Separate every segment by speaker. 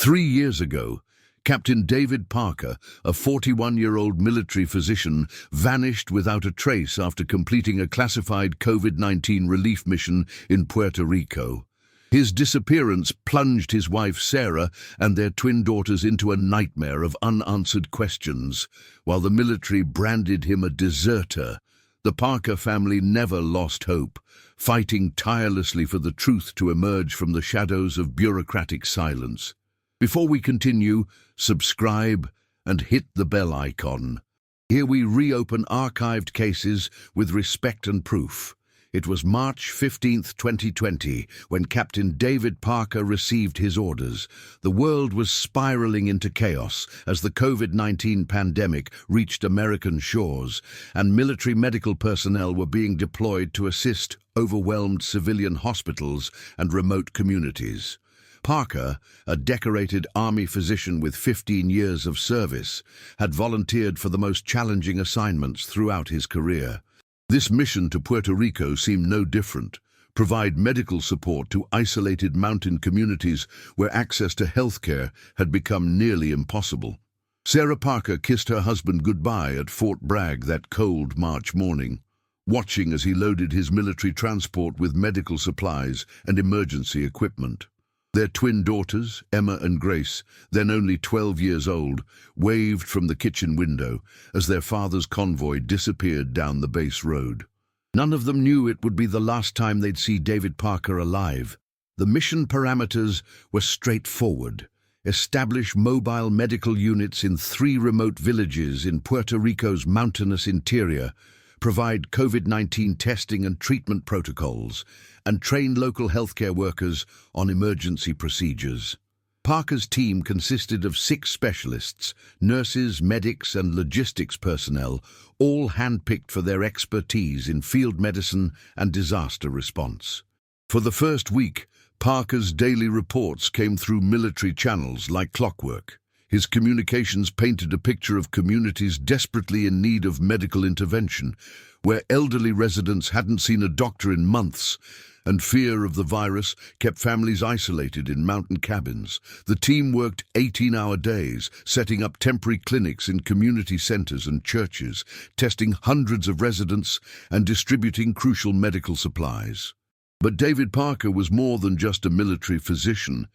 Speaker 1: 3 years ago, Captain David Parker, a 41-year-old military physician, vanished without a trace after completing a classified COVID-19 relief mission in Puerto Rico. His disappearance plunged his wife Sarah and their twin daughters into a nightmare of unanswered questions. While the military branded him a deserter, the Parker family never lost hope, fighting tirelessly for the truth to emerge from the shadows of bureaucratic silence. Before we continue, subscribe and hit the bell icon. Here we reopen archived cases with respect and proof. It was March 15, 2020, when Captain David Parker received his orders. The world was spiraling into chaos as the COVID-19 pandemic reached American shores, and military medical personnel were being deployed to assist overwhelmed civilian hospitals and remote communities. Parker, a decorated Army physician with 15 years of service, had volunteered for the most challenging assignments throughout his career. This mission to Puerto Rico seemed no different: provide medical support to isolated mountain communities where access to healthcare had become nearly impossible. Sarah Parker kissed her husband goodbye at Fort Bragg that cold March morning, watching as he loaded his military transport with medical supplies and emergency equipment. Their twin daughters, Emma and Grace, then only 12 years old, waved from the kitchen window as their father's convoy disappeared down the base road. None of them knew it would be the last time they'd see David Parker alive. The mission parameters were straightforward: establish mobile medical units in 3 remote villages in Puerto Rico's mountainous interior, provide COVID-19 testing and treatment protocols, and train local healthcare workers on emergency procedures. Parker's team consisted of 6 specialists, nurses, medics, and logistics personnel, all handpicked for their expertise in field medicine and disaster response. For the first week, Parker's daily reports came through military channels like clockwork. His communications painted a picture of communities desperately in need of medical intervention, where elderly residents hadn't seen a doctor in months, and fear of the virus kept families isolated in mountain cabins. The team worked 18-hour days, setting up temporary clinics in community centers and churches, testing hundreds of residents and distributing crucial medical supplies. But David Parker was more than just a military physician.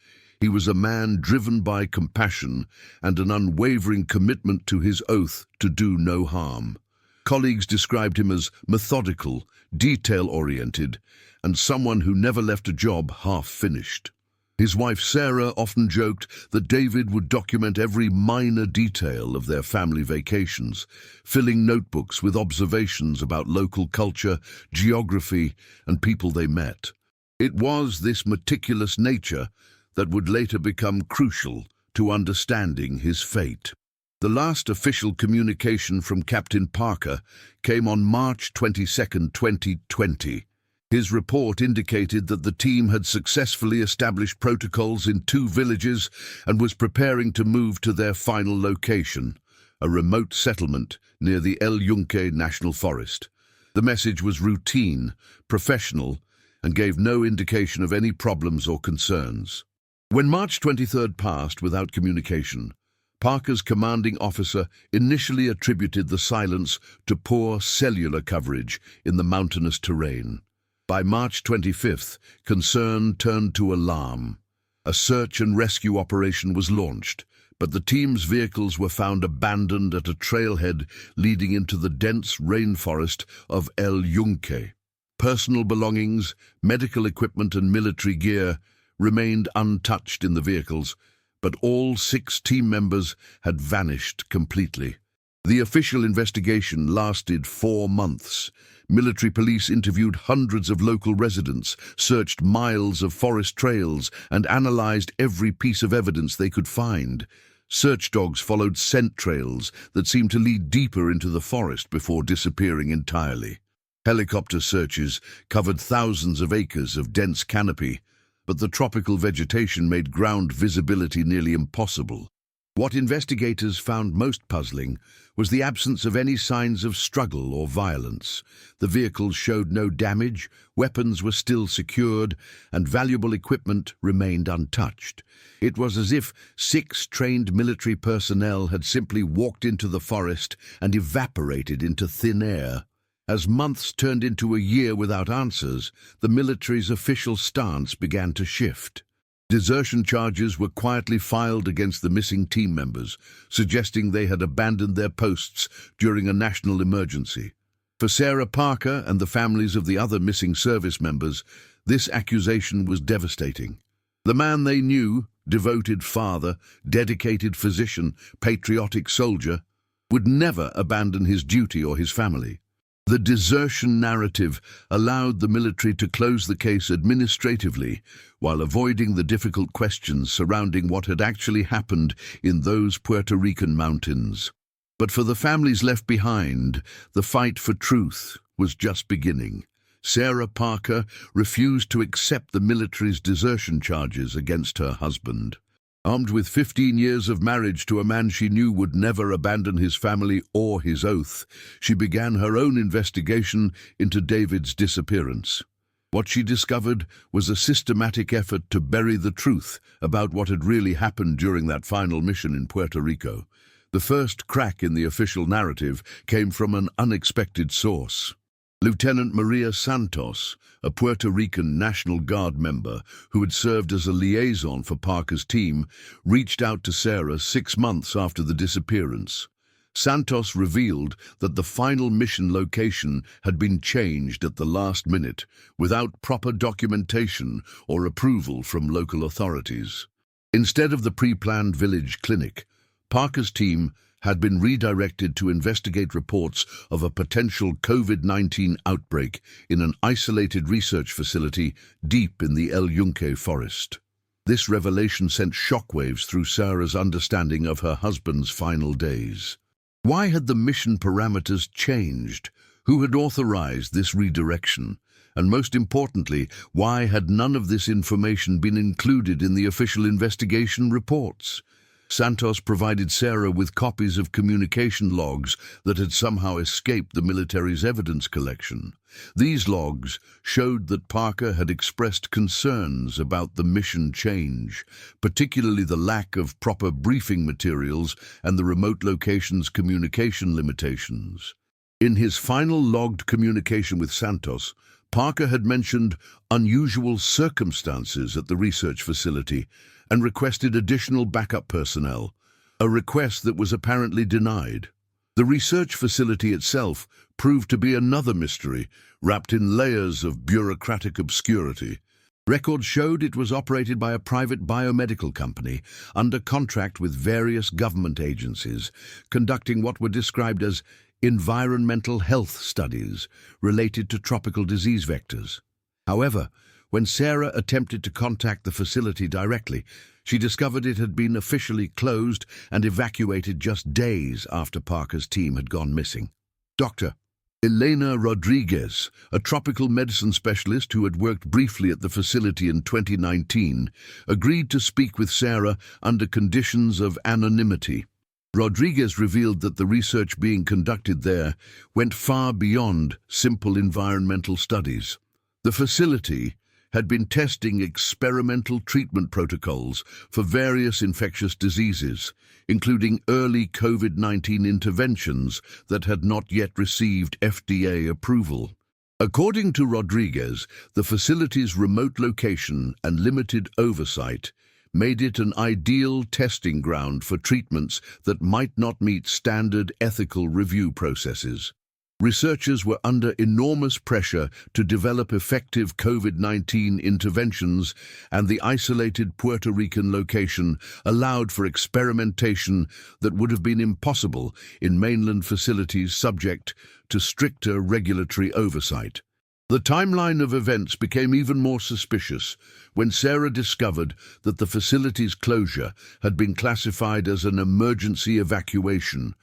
Speaker 1: He was a man driven by compassion and an unwavering commitment to his oath to do no harm. Colleagues described him as methodical, detail-oriented, and someone who never left a job half-finished. His wife Sarah often joked that David would document every minor detail of their family vacations, filling notebooks with observations about local culture, geography, and people they met. It was this meticulous nature that would later become crucial to understanding his fate. The last official communication from Captain Parker came on March 22, 2020. His report indicated that the team had successfully established protocols in 2 villages and was preparing to move to their final location, a remote settlement near the El Yunque National Forest. The message was routine, professional, and gave no indication of any problems or concerns. When March 23rd passed without communication, Parker's commanding officer initially attributed the silence to poor cellular coverage in the mountainous terrain. By March 25th, concern turned to alarm. A search and rescue operation was launched, but the team's vehicles were found abandoned at a trailhead leading into the dense rainforest of El Yunque. Personal belongings, medical equipment, and military gear remained untouched in the vehicles, but all 6 team members had vanished completely. The official investigation lasted 4 months. Military police interviewed hundreds of local residents, searched miles of forest trails, and analyzed every piece of evidence they could find. Search dogs followed scent trails that seemed to lead deeper into the forest before disappearing entirely. Helicopter searches covered thousands of acres of dense canopy, but the tropical vegetation made ground visibility nearly impossible. What investigators found most puzzling was the absence of any signs of struggle or violence. The vehicles showed no damage, weapons were still secured, and valuable equipment remained untouched. It was as if 6 trained military personnel had simply walked into the forest and evaporated into thin air. As months turned into a year without answers, the military's official stance began to shift. Desertion charges were quietly filed against the missing team members, suggesting they had abandoned their posts during a national emergency. For Sarah Parker and the families of the other missing service members, this accusation was devastating. The man they knew, devoted father, dedicated physician, patriotic soldier, would never abandon his duty or his family. The desertion narrative allowed the military to close the case administratively while avoiding the difficult questions surrounding what had actually happened in those Puerto Rican mountains. But for the families left behind, the fight for truth was just beginning. Sarah Parker refused to accept the military's desertion charges against her husband. Armed with 15 years of marriage to a man she knew would never abandon his family or his oath, she began her own investigation into David's disappearance. What she discovered was a systematic effort to bury the truth about what had really happened during that final mission in Puerto Rico. The first crack in the official narrative came from an unexpected source. Lieutenant Maria Santos, a Puerto Rican National Guard member who had served as a liaison for Parker's team, reached out to Sarah 6 months after the disappearance. Santos revealed that the final mission location had been changed at the last minute, without proper documentation or approval from local authorities. Instead of the pre-planned village clinic, Parker's team had been redirected to investigate reports of a potential COVID-19 outbreak in an isolated research facility deep in the El Yunque forest. This revelation sent shockwaves through Sarah's understanding of her husband's final days. Why had the mission parameters changed? Who had authorized this redirection? And most importantly, why had none of this information been included in the official investigation reports? Santos provided Sarah with copies of communication logs that had somehow escaped the military's evidence collection. These logs showed that Parker had expressed concerns about the mission change, particularly the lack of proper briefing materials and the remote location's communication limitations. In his final logged communication with Santos, Parker had mentioned unusual circumstances at the research facility and requested additional backup personnel, a request that was apparently denied. The research facility itself proved to be another mystery, wrapped in layers of bureaucratic obscurity. Records showed it was operated by a private biomedical company under contract with various government agencies, conducting what were described as environmental health studies related to tropical disease vectors. However, when Sarah attempted to contact the facility directly, she discovered it had been officially closed and evacuated just days after Parker's team had gone missing. Dr. Elena Rodriguez, a tropical medicine specialist who had worked briefly at the facility in 2019, agreed to speak with Sarah under conditions of anonymity. Rodriguez revealed that the research being conducted there went far beyond simple environmental studies. The facility had been testing experimental treatment protocols for various infectious diseases, including early COVID-19 interventions that had not yet received FDA approval. According to Rodriguez, the facility's remote location and limited oversight made it an ideal testing ground for treatments that might not meet standard ethical review processes. Researchers were under enormous pressure to develop effective COVID-19 interventions, and the isolated Puerto Rican location allowed for experimentation that would have been impossible in mainland facilities subject to stricter regulatory oversight. The timeline of events became even more suspicious when Sarah discovered that the facility's closure had been classified as an emergency evacuation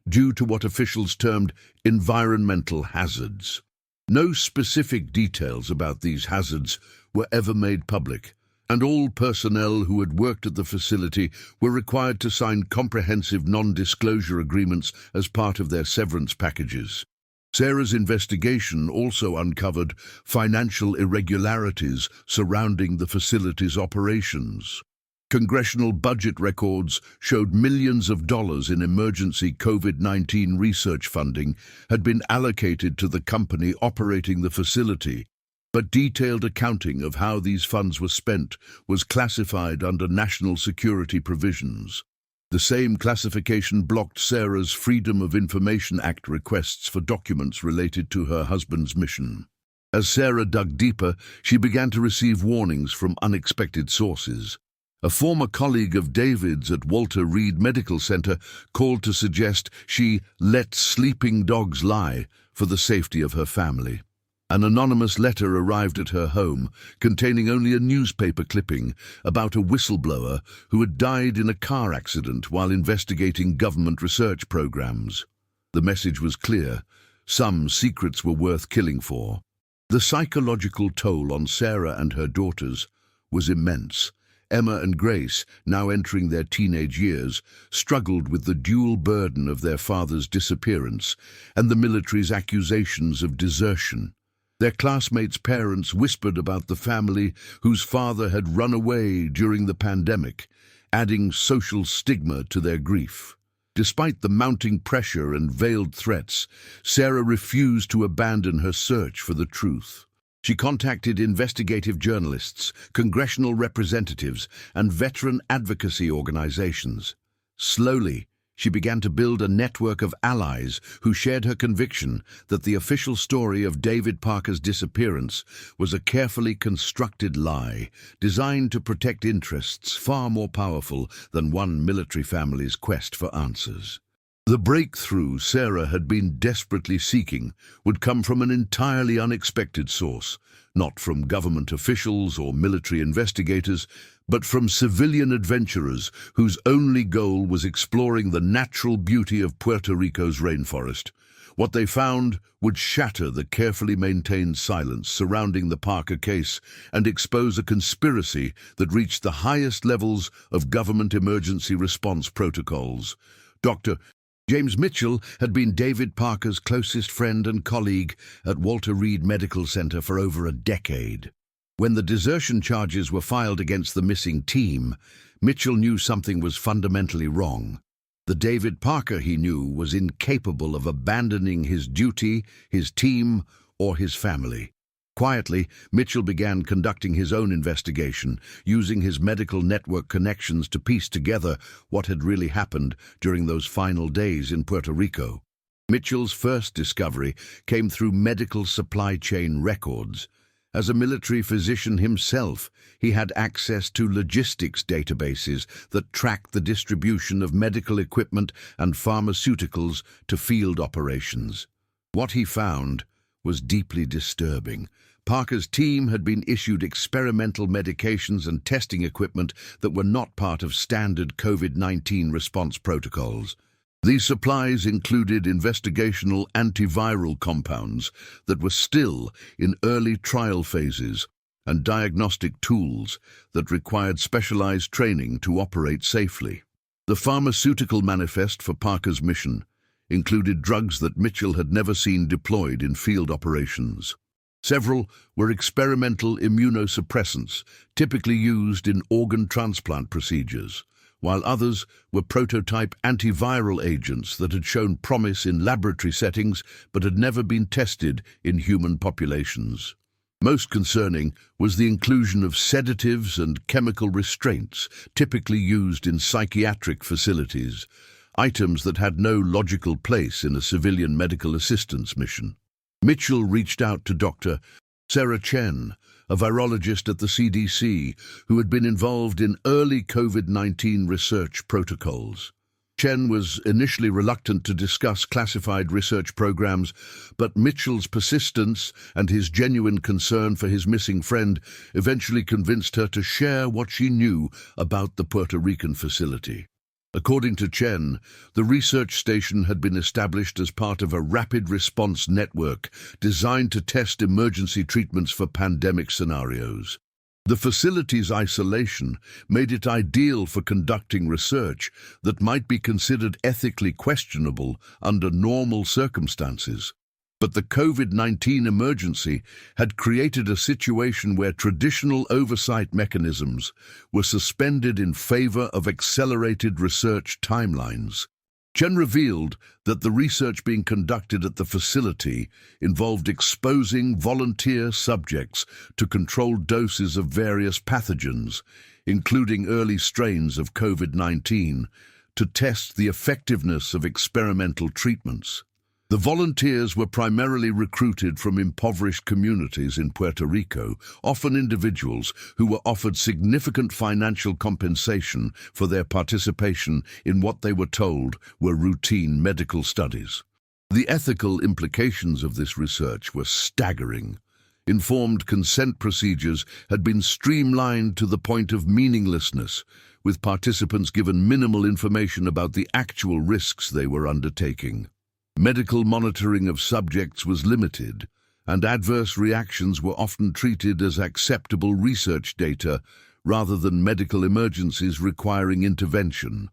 Speaker 1: due to what officials termed environmental hazards. No specific details about these hazards were ever made public, and all personnel who had worked at the facility were required to sign comprehensive non-disclosure agreements as part of their severance packages. Sarah's investigation also uncovered financial irregularities surrounding the facility's operations. Congressional budget records showed millions of dollars in emergency COVID-19 research funding had been allocated to the company operating the facility, but detailed accounting of how these funds were spent was classified under national security provisions. The same classification blocked Sarah's Freedom of Information Act requests for documents related to her husband's mission. As Sarah dug deeper, she began to receive warnings from unexpected sources. A former colleague of David's at Walter Reed Medical Center called to suggest she let sleeping dogs lie for the safety of her family. An anonymous letter arrived at her home, containing only a newspaper clipping about a whistleblower who had died in a car accident while investigating government research programs. The message was clear: some secrets were worth killing for. The psychological toll on Sarah and her daughters was immense. Emma and Grace, now entering their teenage years, struggled with the dual burden of their father's disappearance and the military's accusations of desertion. Their classmates' parents whispered about the family whose father had run away during the pandemic, adding social stigma to their grief. Despite the mounting pressure and veiled threats, Sarah refused to abandon her search for the truth. She contacted investigative journalists, congressional representatives, and veteran advocacy organizations. Slowly, she began to build a network of allies who shared her conviction that the official story of David Parker's disappearance was a carefully constructed lie designed to protect interests far more powerful than one military family's quest for answers. The breakthrough Sarah had been desperately seeking would come from an entirely unexpected source, not from government officials or military investigators, but from civilian adventurers whose only goal was exploring the natural beauty of Puerto Rico's rainforest. What they found would shatter the carefully maintained silence surrounding the Parker case and expose a conspiracy that reached the highest levels of government emergency response protocols. Dr. James Mitchell had been David Parker's closest friend and colleague at Walter Reed Medical Center for over a decade. When the desertion charges were filed against the missing team, Mitchell knew something was fundamentally wrong. The David Parker he knew was incapable of abandoning his duty, his team, or his family. Quietly, Mitchell began conducting his own investigation, using his medical network connections to piece together what had really happened during those final days in Puerto Rico. Mitchell's first discovery came through medical supply chain records. As a military physician himself, he had access to logistics databases that tracked the distribution of medical equipment and pharmaceuticals to field operations. What he found was deeply disturbing. Parker's team had been issued experimental medications and testing equipment that were not part of standard COVID-19 response protocols. These supplies included investigational antiviral compounds that were still in early trial phases and diagnostic tools that required specialized training to operate safely. The pharmaceutical manifest for Parker's mission included drugs that Mitchell had never seen deployed in field operations. Several were experimental immunosuppressants, typically used in organ transplant procedures, while others were prototype antiviral agents that had shown promise in laboratory settings but had never been tested in human populations. Most concerning was the inclusion of sedatives and chemical restraints, typically used in psychiatric facilities, items that had no logical place in a civilian medical assistance mission. Mitchell reached out to Dr. Sarah Chen, a virologist at the CDC who had been involved in early COVID-19 research protocols. Chen was initially reluctant to discuss classified research programs, but Mitchell's persistence and his genuine concern for his missing friend eventually convinced her to share what she knew about the Puerto Rican facility. According to Chen, the research station had been established as part of a rapid response network designed to test emergency treatments for pandemic scenarios. The facility's isolation made it ideal for conducting research that might be considered ethically questionable under normal circumstances. But the COVID-19 emergency had created a situation where traditional oversight mechanisms were suspended in favor of accelerated research timelines. Chen revealed that the research being conducted at the facility involved exposing volunteer subjects to controlled doses of various pathogens, including early strains of COVID-19, to test the effectiveness of experimental treatments. The volunteers were primarily recruited from impoverished communities in Puerto Rico, often individuals who were offered significant financial compensation for their participation in what they were told were routine medical studies. The ethical implications of this research were staggering. Informed consent procedures had been streamlined to the point of meaninglessness, with participants given minimal information about the actual risks they were undertaking. Medical monitoring of subjects was limited, and adverse reactions were often treated as acceptable research data rather than medical emergencies requiring intervention.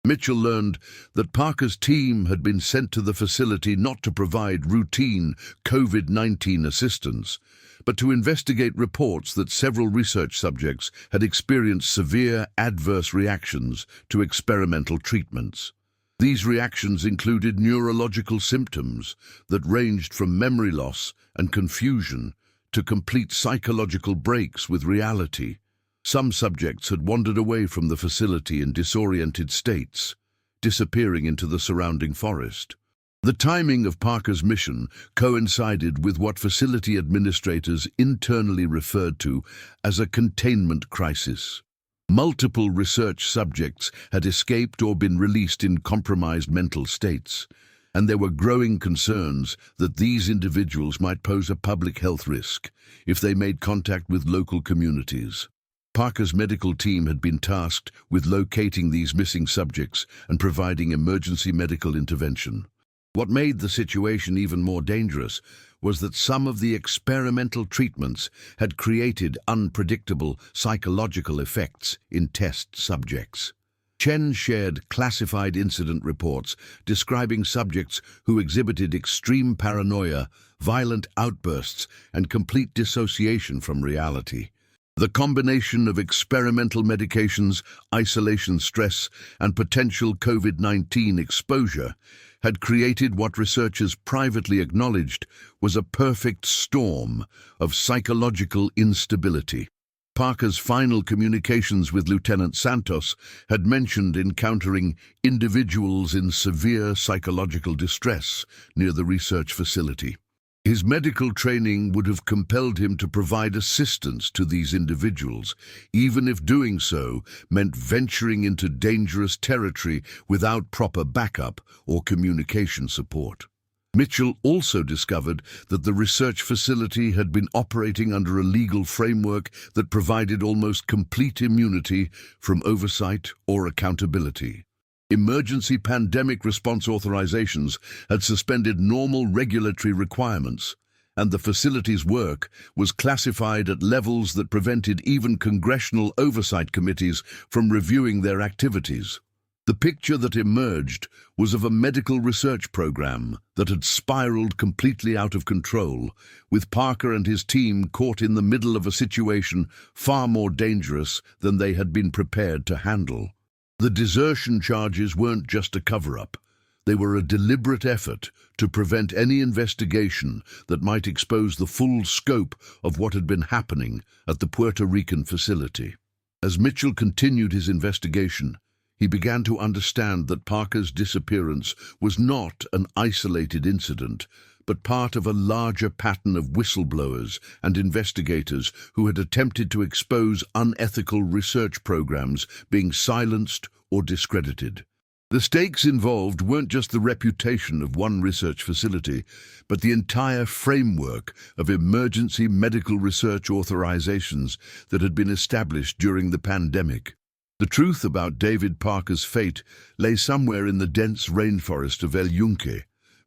Speaker 1: Mitchell learned that Parker's team had been sent to the facility not to provide routine COVID-19 assistance, but to investigate reports that several research subjects had experienced severe adverse reactions to experimental treatments. These reactions included neurological symptoms that ranged from memory loss and confusion to complete psychological breaks with reality. Some subjects had wandered away from the facility in disoriented states, disappearing into the surrounding forest. The timing of Parker's mission coincided with what facility administrators internally referred to as a containment crisis. Multiple research subjects had escaped or been released in compromised mental states, and there were growing concerns that these individuals might pose a public health risk if they made contact with local communities. Parker's medical team had been tasked with locating these missing subjects and providing emergency medical intervention. What made the situation even more dangerous was that some of the experimental treatments had created unpredictable psychological effects in test subjects. Chen shared classified incident reports describing subjects who exhibited extreme paranoia, violent outbursts, and complete dissociation from reality. The combination of experimental medications, isolation stress, and potential COVID-19 exposure had created what researchers privately acknowledged was a perfect storm of psychological instability. Parker's final communications with Lieutenant Santos had mentioned encountering individuals in severe psychological distress near the research facility. His medical training would have compelled him to provide assistance to these individuals, even if doing so meant venturing into dangerous territory without proper backup or communication support. Mitchell also discovered that the research facility had been operating under a legal framework that provided almost complete immunity from oversight or accountability. Emergency pandemic response authorizations had suspended normal regulatory requirements, and the facility's work was classified at levels that prevented even congressional oversight committees from reviewing their activities. The picture that emerged was of a medical research program that had spiraled completely out of control, with Parker and his team caught in the middle of a situation far more dangerous than they had been prepared to handle. The desertion charges weren't just a cover-up. They were a deliberate effort to prevent any investigation that might expose the full scope of what had been happening at the Puerto Rican facility. As Mitchell continued his investigation, he began to understand that Parker's disappearance was not an isolated incident, but part of a larger pattern of whistleblowers and investigators who had attempted to expose unethical research programs being silenced or discredited. The stakes involved weren't just the reputation of one research facility, but the entire framework of emergency medical research authorizations that had been established during the pandemic. The truth about David Parker's fate lay somewhere in the dense rainforest of El Yunque,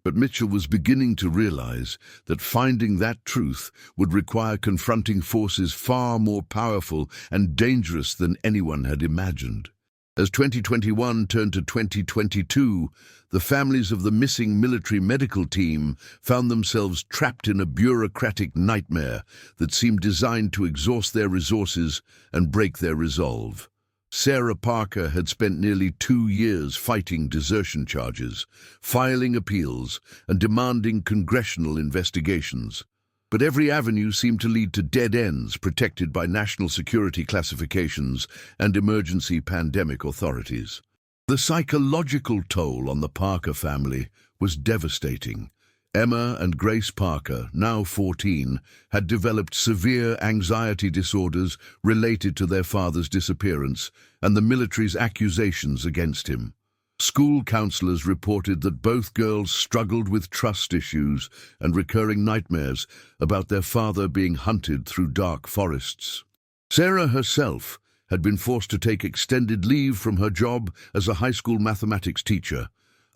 Speaker 1: But Mitchell was beginning to realize that finding that truth would require confronting forces far more powerful and dangerous than anyone had imagined. As 2021 turned to 2022, the families of the missing military medical team found themselves trapped in a bureaucratic nightmare that seemed designed to exhaust their resources and break their resolve. Sarah Parker had spent nearly 2 years fighting desertion charges, filing appeals, and demanding congressional investigations. But every avenue seemed to lead to dead ends protected by national security classifications and emergency pandemic authorities. The psychological toll on the Parker family was devastating. Emma and Grace Parker, now 14, had developed severe anxiety disorders related to their father's disappearance and the military's accusations against him. School counselors reported that both girls struggled with trust issues and recurring nightmares about their father being hunted through dark forests. Sarah herself had been forced to take extended leave from her job as a high school mathematics teacher,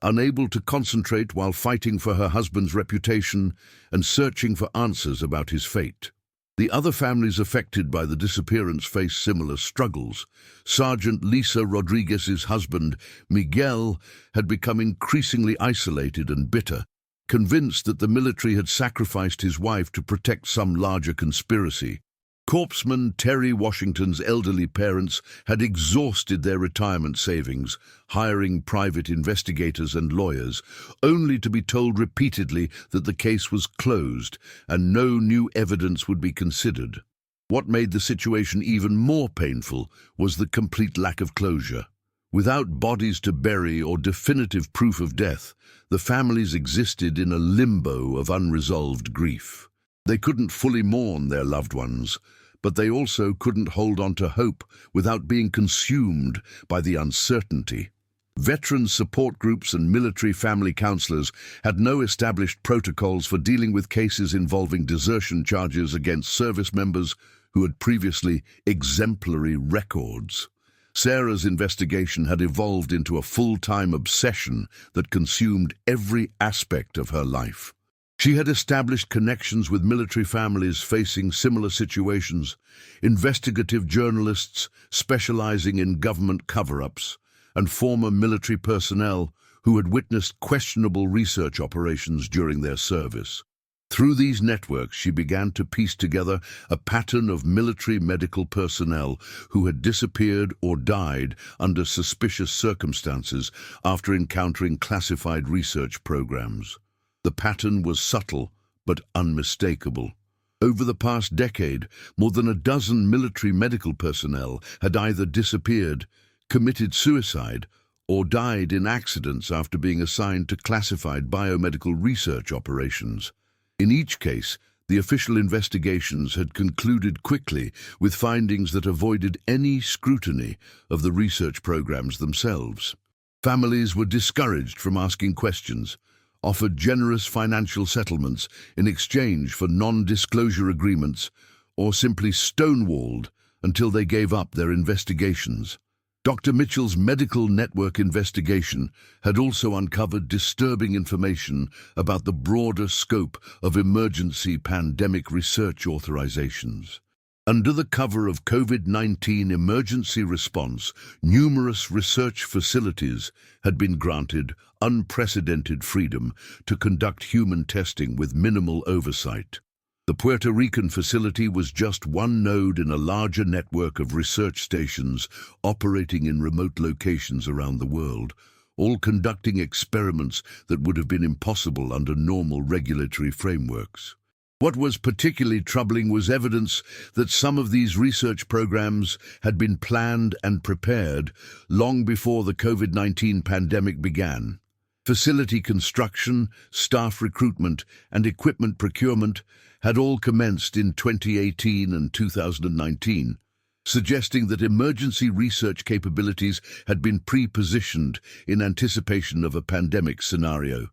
Speaker 1: unable to concentrate while fighting for her husband's reputation and searching for answers about his fate. The other families affected by the disappearance faced similar struggles. Sergeant Lisa Rodriguez's husband, Miguel, had become increasingly isolated and bitter, convinced that the military had sacrificed his wife to protect some larger conspiracy. Corpsman Terry Washington's elderly parents had exhausted their retirement savings, hiring private investigators and lawyers, only to be told repeatedly that the case was closed and no new evidence would be considered. What made the situation even more painful was the complete lack of closure. Without bodies to bury or definitive proof of death, the families existed in a limbo of unresolved grief. They couldn't fully mourn their loved ones, but they also couldn't hold on to hope without being consumed by the uncertainty. Veteran support groups and military family counselors had no established protocols for dealing with cases involving desertion charges against service members who had previously exemplary records. Sarah's investigation had evolved into a full-time obsession that consumed every aspect of her life. She had established connections with military families facing similar situations, investigative journalists specializing in government cover-ups, and former military personnel who had witnessed questionable research operations during their service. Through these networks, she began to piece together a pattern of military medical personnel who had disappeared or died under suspicious circumstances after encountering classified research programs. The pattern was subtle but unmistakable. Over the past decade, more than a dozen military medical personnel had either disappeared, committed suicide, or died in accidents after being assigned to classified biomedical research operations. In each case, the official investigations had concluded quickly with findings that avoided any scrutiny of the research programs themselves. Families were discouraged from asking questions, offered generous financial settlements in exchange for non-disclosure agreements, or simply stonewalled until they gave up their investigations. Dr. Mitchell's medical network investigation had also uncovered disturbing information about the broader scope of emergency pandemic research authorizations. Under the cover of COVID-19 emergency response, numerous research facilities had been granted unprecedented freedom to conduct human testing with minimal oversight. The Puerto Rican facility was just one node in a larger network of research stations operating in remote locations around the world, all conducting experiments that would have been impossible under normal regulatory frameworks. What was particularly troubling was evidence that some of these research programs had been planned and prepared long before the COVID-19 pandemic began. Facility construction, staff recruitment, and equipment procurement had all commenced in 2018 and 2019, suggesting that emergency research capabilities had been pre-positioned in anticipation of a pandemic scenario.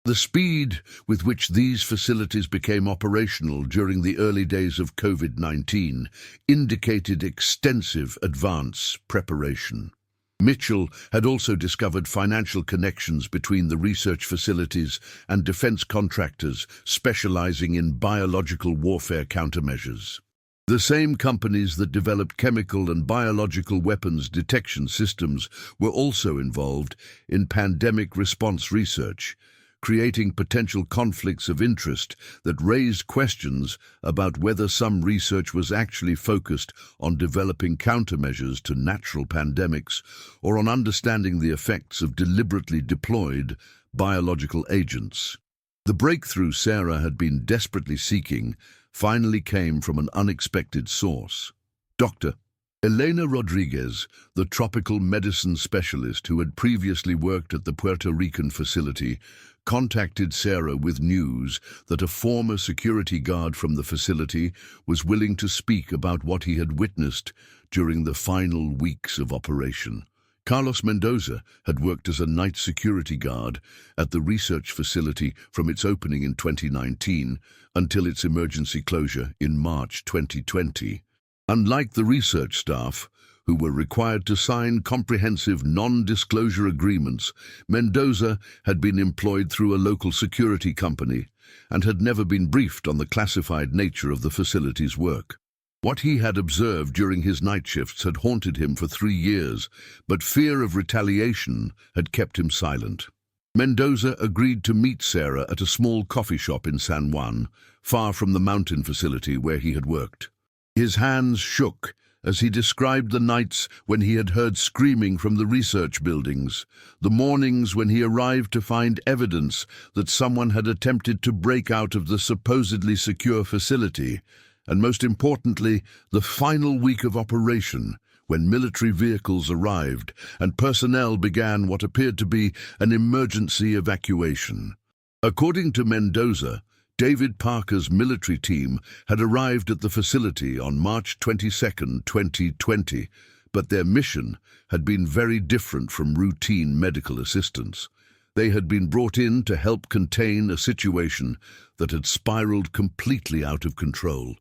Speaker 1: The speed with which these facilities became operational during the early days of COVID-19 indicated extensive advance preparation. Mitchell had also discovered financial connections between the research facilities and defense contractors specializing in biological warfare countermeasures. The same companies that developed chemical and biological weapons detection systems were also involved in pandemic response research, creating potential conflicts of interest that raised questions about whether some research was actually focused on developing countermeasures to natural pandemics or on understanding the effects of deliberately deployed biological agents. The breakthrough Sarah had been desperately seeking finally came from an unexpected source. Dr. Elena Rodriguez, the tropical medicine specialist who had previously worked at the Puerto Rican facility, contacted Sarah with news that a former security guard from the facility was willing to speak about what he had witnessed during the final weeks of operation. Carlos Mendoza had worked as a night security guard at the research facility from its opening in 2019 until its emergency closure in March 2020. Unlike the research staff, who were required to sign comprehensive non-disclosure agreements, Mendoza had been employed through a local security company and had never been briefed on the classified nature of the facility's work. What he had observed during his night shifts had haunted him for 3 years, but fear of retaliation had kept him silent. Mendoza agreed to meet Sarah at a small coffee shop in San Juan, far from the mountain facility where he had worked. His hands shook as he described the nights when he had heard screaming from the research buildings, the mornings when he arrived to find evidence that someone had attempted to break out of the supposedly secure facility, and most importantly, the final week of operation, when military vehicles arrived and personnel began what appeared to be an emergency evacuation. According to Mendoza, David Parker's military team had arrived at the facility on March 22, 2020, but their mission had been very different from routine medical assistance. They had been brought in to help contain a situation that had spiraled completely out of control,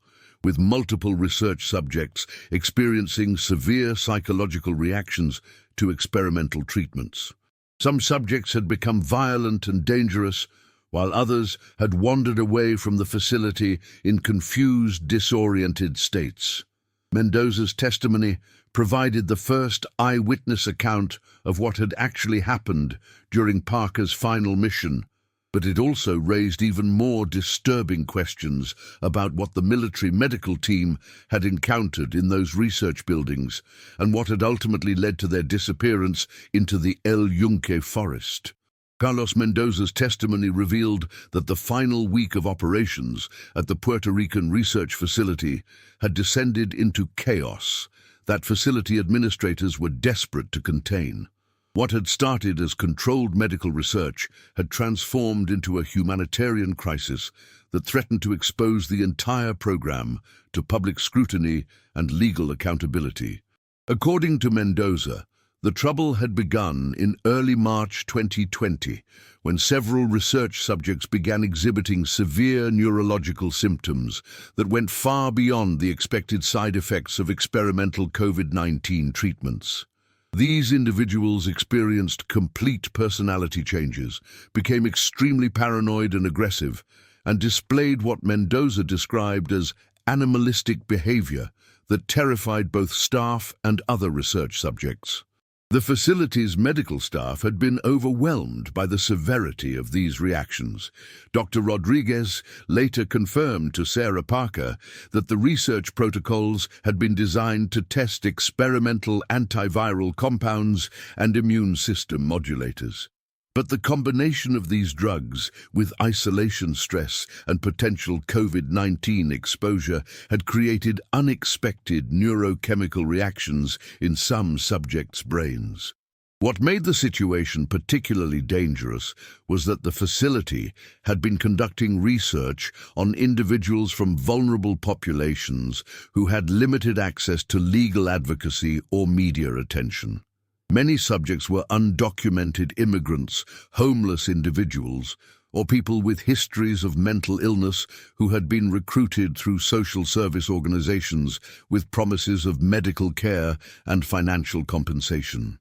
Speaker 1: with multiple research subjects experiencing severe psychological reactions to experimental treatments. Some subjects had become violent and dangerous, while others had wandered away from the facility in confused, disoriented states. Mendoza's testimony provided the first eyewitness account of what had actually happened during Parker's final mission, but it also raised even more disturbing questions about what the military medical team had encountered in those research buildings and what had ultimately led to their disappearance into the El Yunque forest. Carlos Mendoza's testimony revealed that the final week of operations at the Puerto Rican research facility had descended into chaos that facility administrators were desperate to contain. What had started as controlled medical research had transformed into a humanitarian crisis that threatened to expose the entire program to public scrutiny and legal accountability. According to Mendoza, the trouble had begun in early March 2020, when several research subjects began exhibiting severe neurological symptoms that went far beyond the expected side effects of experimental COVID-19 treatments. These individuals experienced complete personality changes, became extremely paranoid and aggressive, and displayed what Mendoza described as animalistic behavior that terrified both staff and other research subjects. The facility's medical staff had been overwhelmed by the severity of these reactions. Dr. Rodriguez later confirmed to Sarah Parker that the research protocols had been designed to test experimental antiviral compounds and immune system modulators. But the combination of these drugs with isolation stress and potential COVID-19 exposure had created unexpected neurochemical reactions in some subjects' brains. What made the situation particularly dangerous was that the facility had been conducting research on individuals from vulnerable populations who had limited access to legal advocacy or media attention. Many subjects were undocumented immigrants, homeless individuals, or people with histories of mental illness who had been recruited through social service organizations with promises of medical care and financial compensation.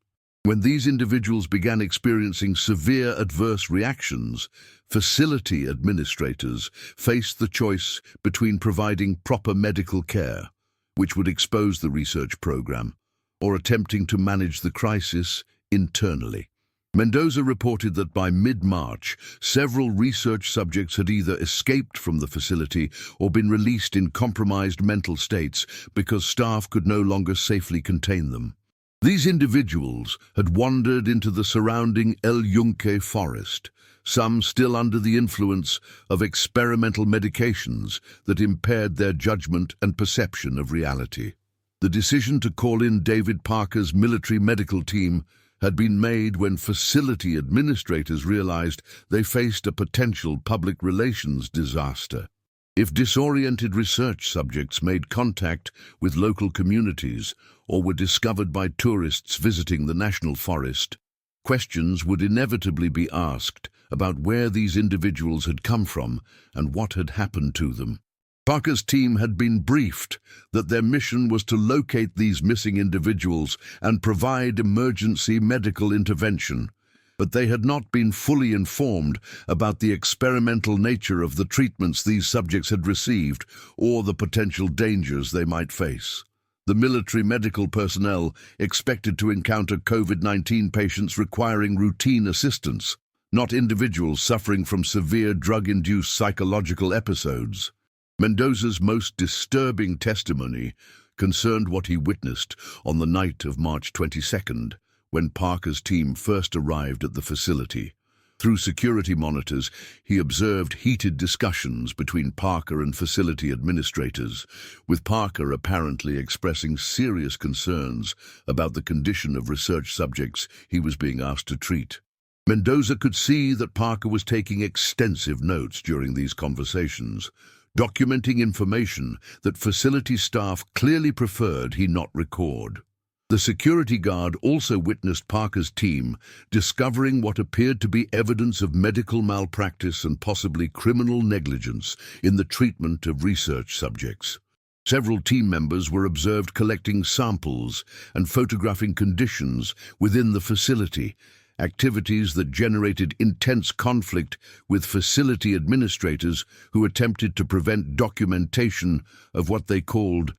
Speaker 1: When these individuals began experiencing severe adverse reactions, facility administrators faced the choice between providing proper medical care, which would expose the research program, or attempting to manage the crisis internally. Mendoza reported that by mid-March, several research subjects had either escaped from the facility or been released in compromised mental states because staff could no longer safely contain them. These individuals had wandered into the surrounding El Yunque forest, some still under the influence of experimental medications that impaired their judgment and perception of reality. The decision to call in David Parker's military medical team had been made when facility administrators realized they faced a potential public relations disaster. If disoriented research subjects made contact with local communities or were discovered by tourists visiting the national forest, questions would inevitably be asked about where these individuals had come from and what had happened to them. Parker's team had been briefed that their mission was to locate these missing individuals and provide emergency medical intervention, but they had not been fully informed about the experimental nature of the treatments these subjects had received or the potential dangers they might face. The military medical personnel expected to encounter COVID-19 patients requiring routine assistance, not individuals suffering from severe drug-induced psychological episodes. Mendoza's most disturbing testimony concerned what he witnessed on the night of March 22nd, when Parker's team first arrived at the facility. Through security monitors, he observed heated discussions between Parker and facility administrators, with Parker apparently expressing serious concerns about the condition of research subjects he was being asked to treat. Mendoza could see that Parker was taking extensive notes during these conversations, documenting information that facility staff clearly preferred he not record. The security guard also witnessed Parker's team discovering what appeared to be evidence of medical malpractice and possibly criminal negligence in the treatment of research subjects. Several team members were observed collecting samples and photographing conditions within the facility, activities that generated intense conflict with facility administrators who attempted to prevent documentation of what they called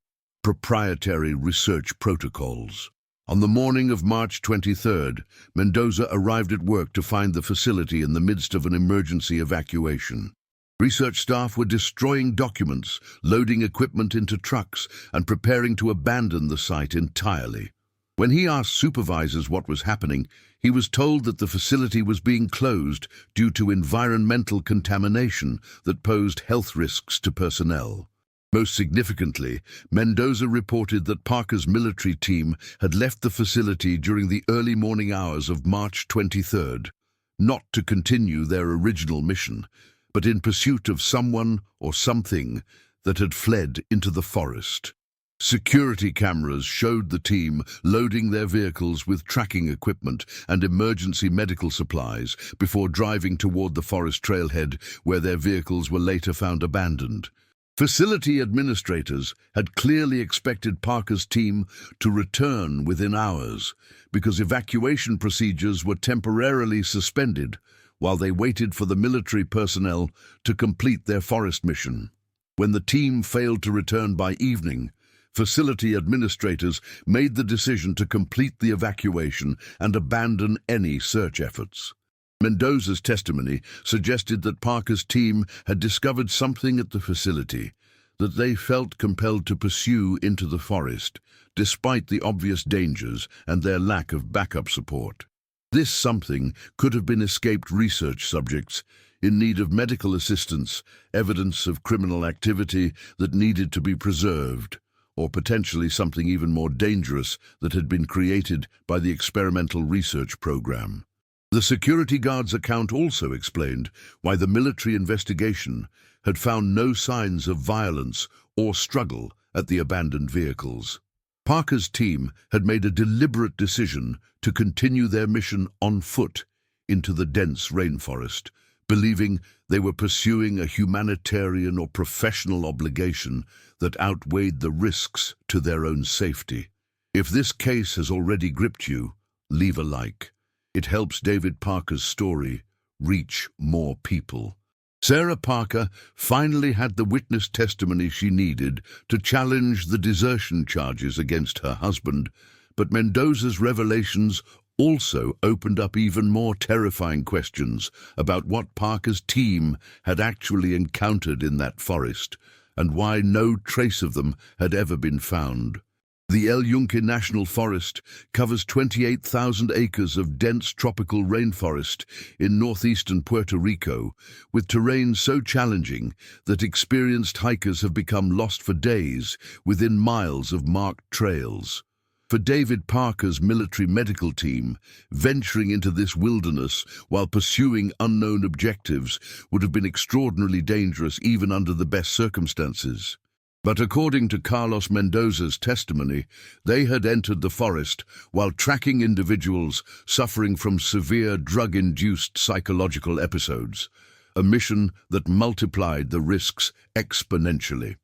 Speaker 1: proprietary research protocols. On the morning of March 23rd, Mendoza arrived at work to find the facility in the midst of an emergency evacuation. Research staff were destroying documents, loading equipment into trucks, and preparing to abandon the site entirely. When he asked supervisors what was happening, he was told that the facility was being closed due to environmental contamination that posed health risks to personnel. Most significantly, Mendoza reported that Parker's military team had left the facility during the early morning hours of March 23rd, not to continue their original mission, but in pursuit of someone or something that had fled into the forest. Security cameras showed the team loading their vehicles with tracking equipment and emergency medical supplies before driving toward the forest trailhead where their vehicles were later found abandoned. Facility administrators had clearly expected Parker's team to return within hours because evacuation procedures were temporarily suspended while they waited for the military personnel to complete their forest mission. When the team failed to return by evening, facility administrators made the decision to complete the evacuation and abandon any search efforts. Mendoza's testimony suggested that Parker's team had discovered something at the facility that they felt compelled to pursue into the forest, despite the obvious dangers and their lack of backup support. This something could have been escaped research subjects in need of medical assistance, evidence of criminal activity that needed to be preserved, or potentially something even more dangerous that had been created by the experimental research program. The security guard's account also explained why the military investigation had found no signs of violence or struggle at the abandoned vehicles. Parker's team had made a deliberate decision to continue their mission on foot into the dense rainforest, believing they were pursuing a humanitarian or professional obligation that outweighed the risks to their own safety. If this case has already gripped you, leave a like. It helps David Parker's story reach more people. Sarah Parker finally had the witness testimony she needed to challenge the desertion charges against her husband, but Mendoza's revelations also opened up even more terrifying questions about what Parker's team had actually encountered in that forest and why no trace of them had ever been found. The El Yunque National Forest covers 28,000 acres of dense tropical rainforest in northeastern Puerto Rico, with terrain so challenging that experienced hikers have become lost for days within miles of marked trails. For David Parker's military medical team, venturing into this wilderness while pursuing unknown objectives would have been extraordinarily dangerous even under the best circumstances. But according to Carlos Mendoza's testimony, they had entered the forest while tracking individuals suffering from severe drug-induced psychological episodes, a mission that multiplied the risks exponentially.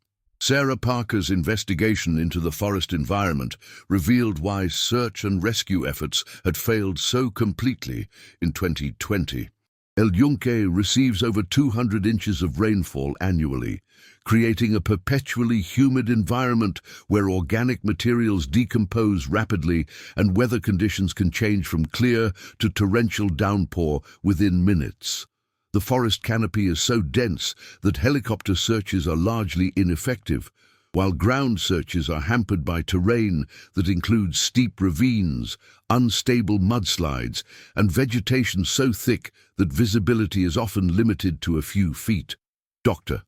Speaker 1: Sarah Parker's investigation into the forest environment revealed why search and rescue efforts had failed so completely in 2020. El Yunque receives over 200 inches of rainfall annually, creating a perpetually humid environment where organic materials decompose rapidly and weather conditions can change from clear to torrential downpour within minutes. The forest canopy is so dense that helicopter searches are largely ineffective, while ground searches are hampered by terrain that includes steep ravines, unstable mudslides, and vegetation so thick that visibility is often limited to a few feet. Dr.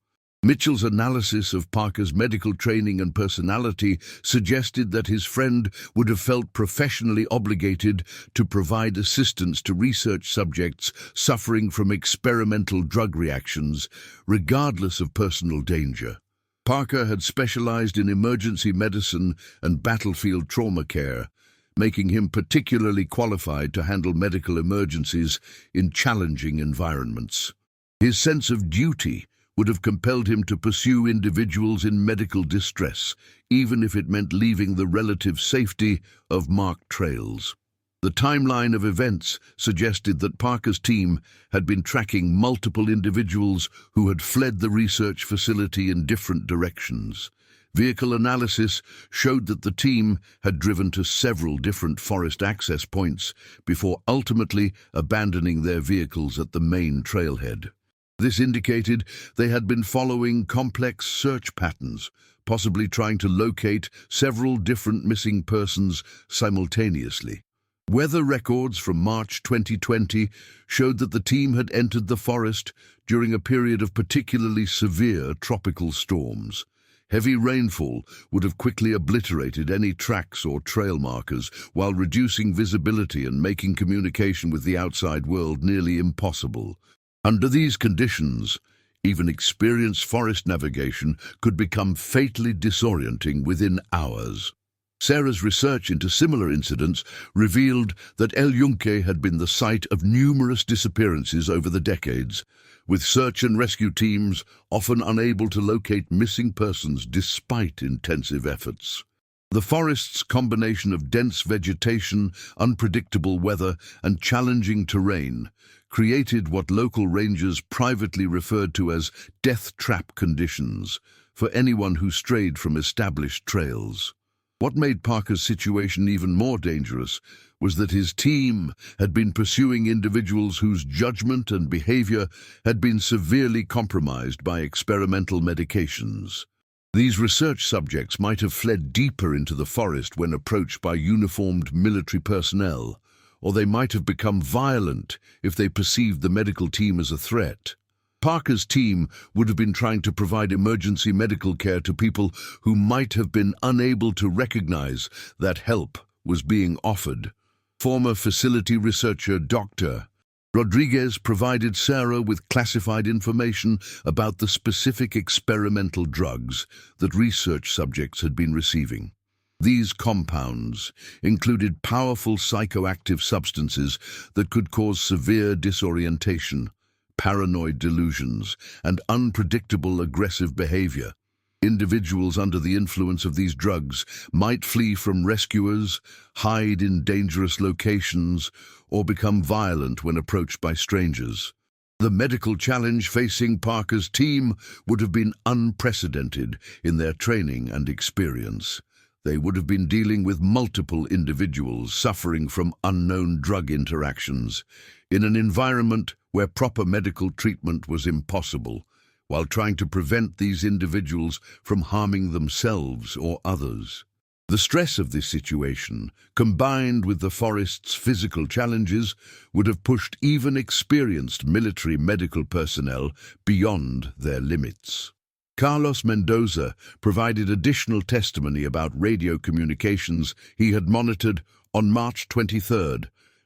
Speaker 1: Mitchell's analysis of Parker's medical training and personality suggested that his friend would have felt professionally obligated to provide assistance to research subjects suffering from experimental drug reactions, regardless of personal danger. Parker had specialized in emergency medicine and battlefield trauma care, making him particularly qualified to handle medical emergencies in challenging environments. His sense of duty would have compelled him to pursue individuals in medical distress, even if it meant leaving the relative safety of marked trails. The timeline of events suggested that Parker's team had been tracking multiple individuals who had fled the research facility in different directions. Vehicle analysis showed that the team had driven to several different forest access points before ultimately abandoning their vehicles at the main trailhead. This indicated they had been following complex search patterns, possibly trying to locate several different missing persons simultaneously. Weather records from March 2020 showed that the team had entered the forest during a period of particularly severe tropical storms. Heavy rainfall would have quickly obliterated any tracks or trail markers, while reducing visibility and making communication with the outside world nearly impossible. Under these conditions, even experienced forest navigation could become fatally disorienting within hours. Sarah's research into similar incidents revealed that El Yunque had been the site of numerous disappearances over the decades, with search and rescue teams often unable to locate missing persons despite intensive efforts. The forest's combination of dense vegetation, unpredictable weather, and challenging terrain created what local rangers privately referred to as death trap conditions for anyone who strayed from established trails. What made Parker's situation even more dangerous was that his team had been pursuing individuals whose judgment and behavior had been severely compromised by experimental medications. These research subjects might have fled deeper into the forest when approached by uniformed military personnel, or they might have become violent if they perceived the medical team as a threat. Parker's team would have been trying to provide emergency medical care to people who might have been unable to recognize that help was being offered. Former facility researcher Dr. Rodriguez provided Sarah with classified information about the specific experimental drugs that research subjects had been receiving. These compounds included powerful psychoactive substances that could cause severe disorientation, paranoid delusions, and unpredictable aggressive behavior. Individuals under the influence of these drugs might flee from rescuers, hide in dangerous locations, or become violent when approached by strangers. The medical challenge facing Parker's team would have been unprecedented in their training and experience. They would have been dealing with multiple individuals suffering from unknown drug interactions in an environment where proper medical treatment was impossible, while trying to prevent these individuals from harming themselves or others. The stress of this situation, combined with the forest's physical challenges, would have pushed even experienced military medical personnel beyond their limits. Carlos Mendoza provided additional testimony about radio communications he had monitored on March 23rd,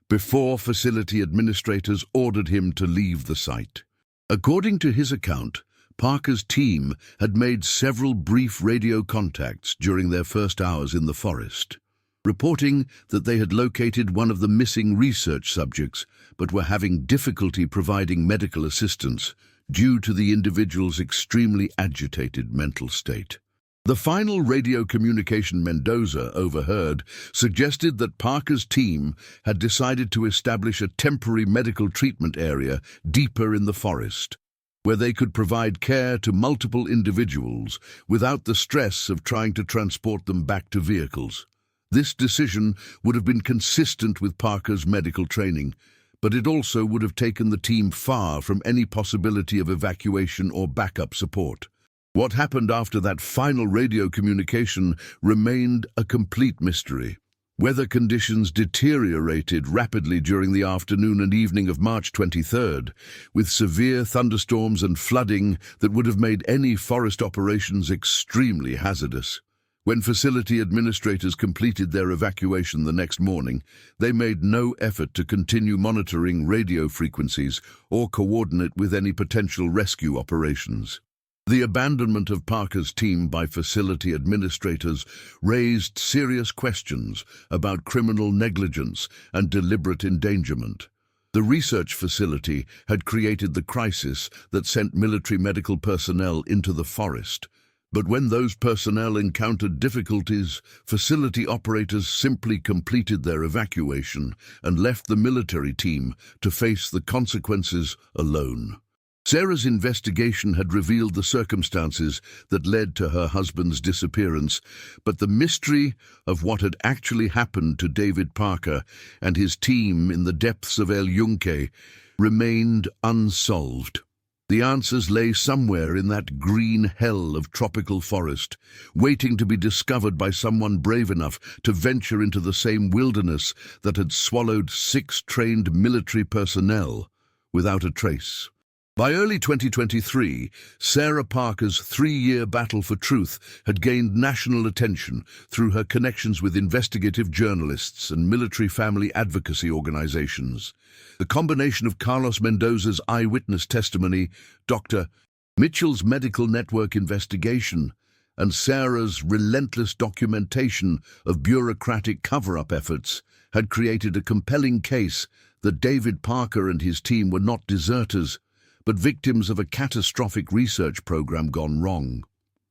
Speaker 1: before facility administrators ordered him to leave the site. According to his account, Parker's team had made several brief radio contacts during their first hours in the forest, reporting that they had located one of the missing research subjects but were having difficulty providing medical assistance due to the individual's extremely agitated mental state. The final radio communication Mendoza overheard suggested that Parker's team had decided to establish a temporary medical treatment area deeper in the forest, where they could provide care to multiple individuals without the stress of trying to transport them back to vehicles. This decision would have been consistent with Parker's medical training, but it also would have taken the team far from any possibility of evacuation or backup support. What happened after that final radio communication remained a complete mystery. Weather conditions deteriorated rapidly during the afternoon and evening of March 23rd, with severe thunderstorms and flooding that would have made any forest operations extremely hazardous. When facility administrators completed their evacuation the next morning, they made no effort to continue monitoring radio frequencies or coordinate with any potential rescue operations. The abandonment of Parker's team by facility administrators raised serious questions about criminal negligence and deliberate endangerment. The research facility had created the crisis that sent military medical personnel into the forest. But when those personnel encountered difficulties, facility operators simply completed their evacuation and left the military team to face the consequences alone. Sarah's investigation had revealed the circumstances that led to her husband's disappearance, but the mystery of what had actually happened to David Parker and his team in the depths of El Yunque remained unsolved. The answers lay somewhere in that green hell of tropical forest, waiting to be discovered by someone brave enough to venture into the same wilderness that had swallowed 6 trained military personnel without a trace. By early 2023, Sarah Parker's 3-year battle for truth had gained national attention through her connections with investigative journalists and military family advocacy organizations. The combination of Carlos Mendoza's eyewitness testimony, Dr. Mitchell's medical network investigation, and Sarah's relentless documentation of bureaucratic cover-up efforts had created a compelling case that David Parker and his team were not deserters, but victims of a catastrophic research program gone wrong.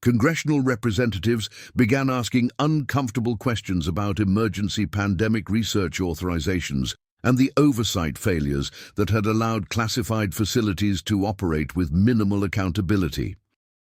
Speaker 1: Congressional representatives began asking uncomfortable questions about emergency pandemic research authorizations and the oversight failures that had allowed classified facilities to operate with minimal accountability.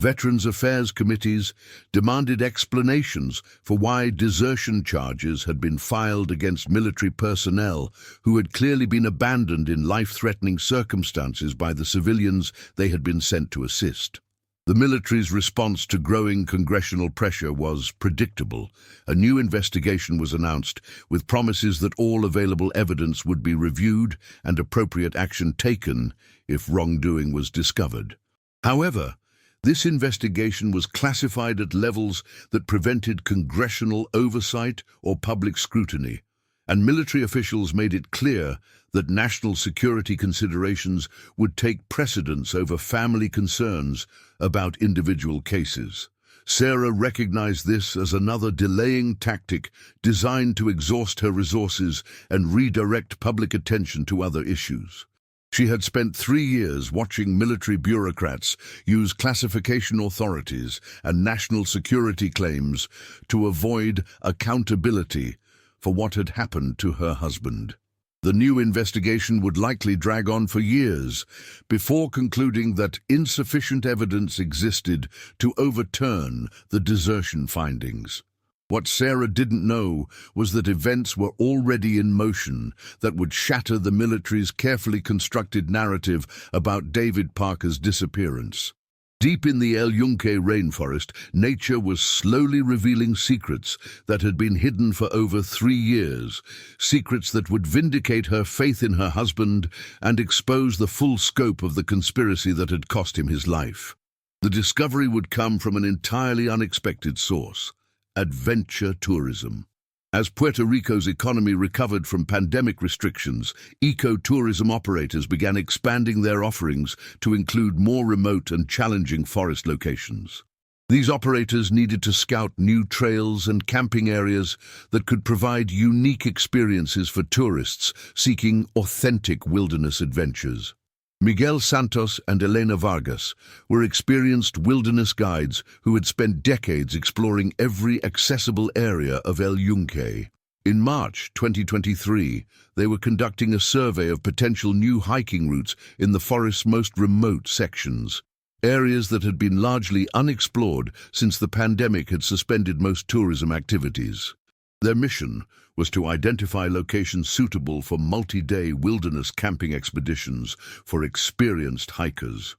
Speaker 1: Veterans Affairs committees demanded explanations for why desertion charges had been filed against military personnel who had clearly been abandoned in life-threatening circumstances by the civilians they had been sent to assist. The military's response to growing congressional pressure was predictable. A new investigation was announced, with promises that all available evidence would be reviewed and appropriate action taken if wrongdoing was discovered. However, this investigation was classified at levels that prevented congressional oversight or public scrutiny, and military officials made it clear that national security considerations would take precedence over family concerns about individual cases. Sarah recognized this as another delaying tactic designed to exhaust her resources and redirect public attention to other issues. She had spent 3 years watching military bureaucrats use classification authorities and national security claims to avoid accountability for what had happened to her husband. The new investigation would likely drag on for years before concluding that insufficient evidence existed to overturn the desertion findings. What Sarah didn't know was that events were already in motion that would shatter the military's carefully constructed narrative about David Parker's disappearance. Deep in the El Yunque rainforest, nature was slowly revealing secrets that had been hidden for over 3 years, secrets that would vindicate her faith in her husband and expose the full scope of the conspiracy that had cost him his life. The discovery would come from an entirely unexpected source: adventure tourism. As Puerto Rico's economy recovered from pandemic restrictions, eco-tourism operators began expanding their offerings to include more remote and challenging forest locations. These operators needed to scout new trails and camping areas that could provide unique experiences for tourists seeking authentic wilderness adventures. Miguel Santos and Elena Vargas were experienced wilderness guides who had spent decades exploring every accessible area of El Yunque. In March 2023, they were conducting a survey of potential new hiking routes in the forest's most remote sections, areas that had been largely unexplored since the pandemic had suspended most tourism activities. Their mission was to identify locations suitable for multi-day wilderness camping expeditions for experienced hikers.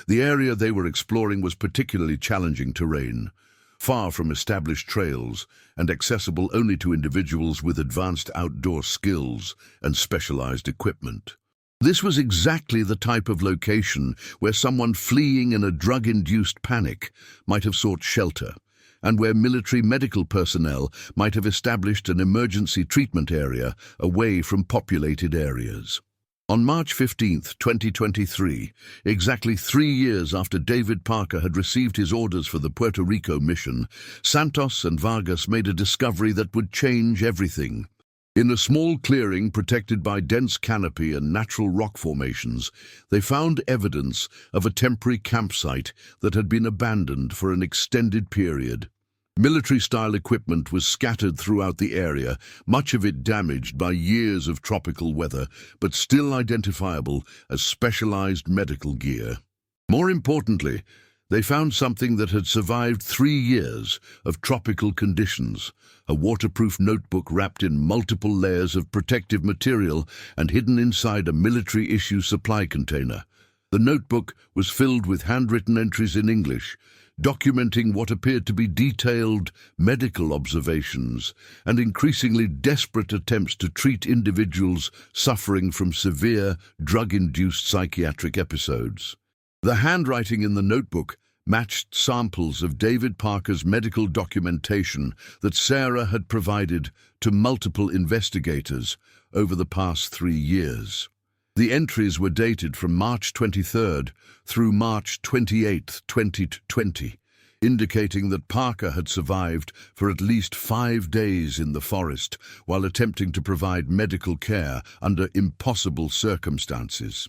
Speaker 1: The area they were exploring was particularly challenging terrain, far from established trails and accessible only to individuals with advanced outdoor skills and specialized equipment. This was exactly the type of location where someone fleeing in a drug-induced panic might have sought shelter, and where military medical personnel might have established an emergency treatment area away from populated areas. On March 15, 2023, exactly 3 years after David Parker had received his orders for the Puerto Rico mission, Santos and Vargas made a discovery that would change everything. In a small clearing protected by dense canopy and natural rock formations, they found evidence of a temporary campsite that had been abandoned for an extended period. Military-style equipment was scattered throughout the area, much of it damaged by years of tropical weather, but still identifiable as specialized medical gear. More importantly, they found something that had survived 3 years of tropical conditions: a waterproof notebook wrapped in multiple layers of protective material and hidden inside a military-issue supply container. The notebook was filled with handwritten entries in English, documenting what appeared to be detailed medical observations and increasingly desperate attempts to treat individuals suffering from severe drug-induced psychiatric episodes. The handwriting in the notebook matched samples of David Parker's medical documentation that Sarah had provided to multiple investigators over the past 3 years. The entries were dated from March 23rd through March 28, 2020, indicating that Parker had survived for at least 5 days in the forest while attempting to provide medical care under impossible circumstances.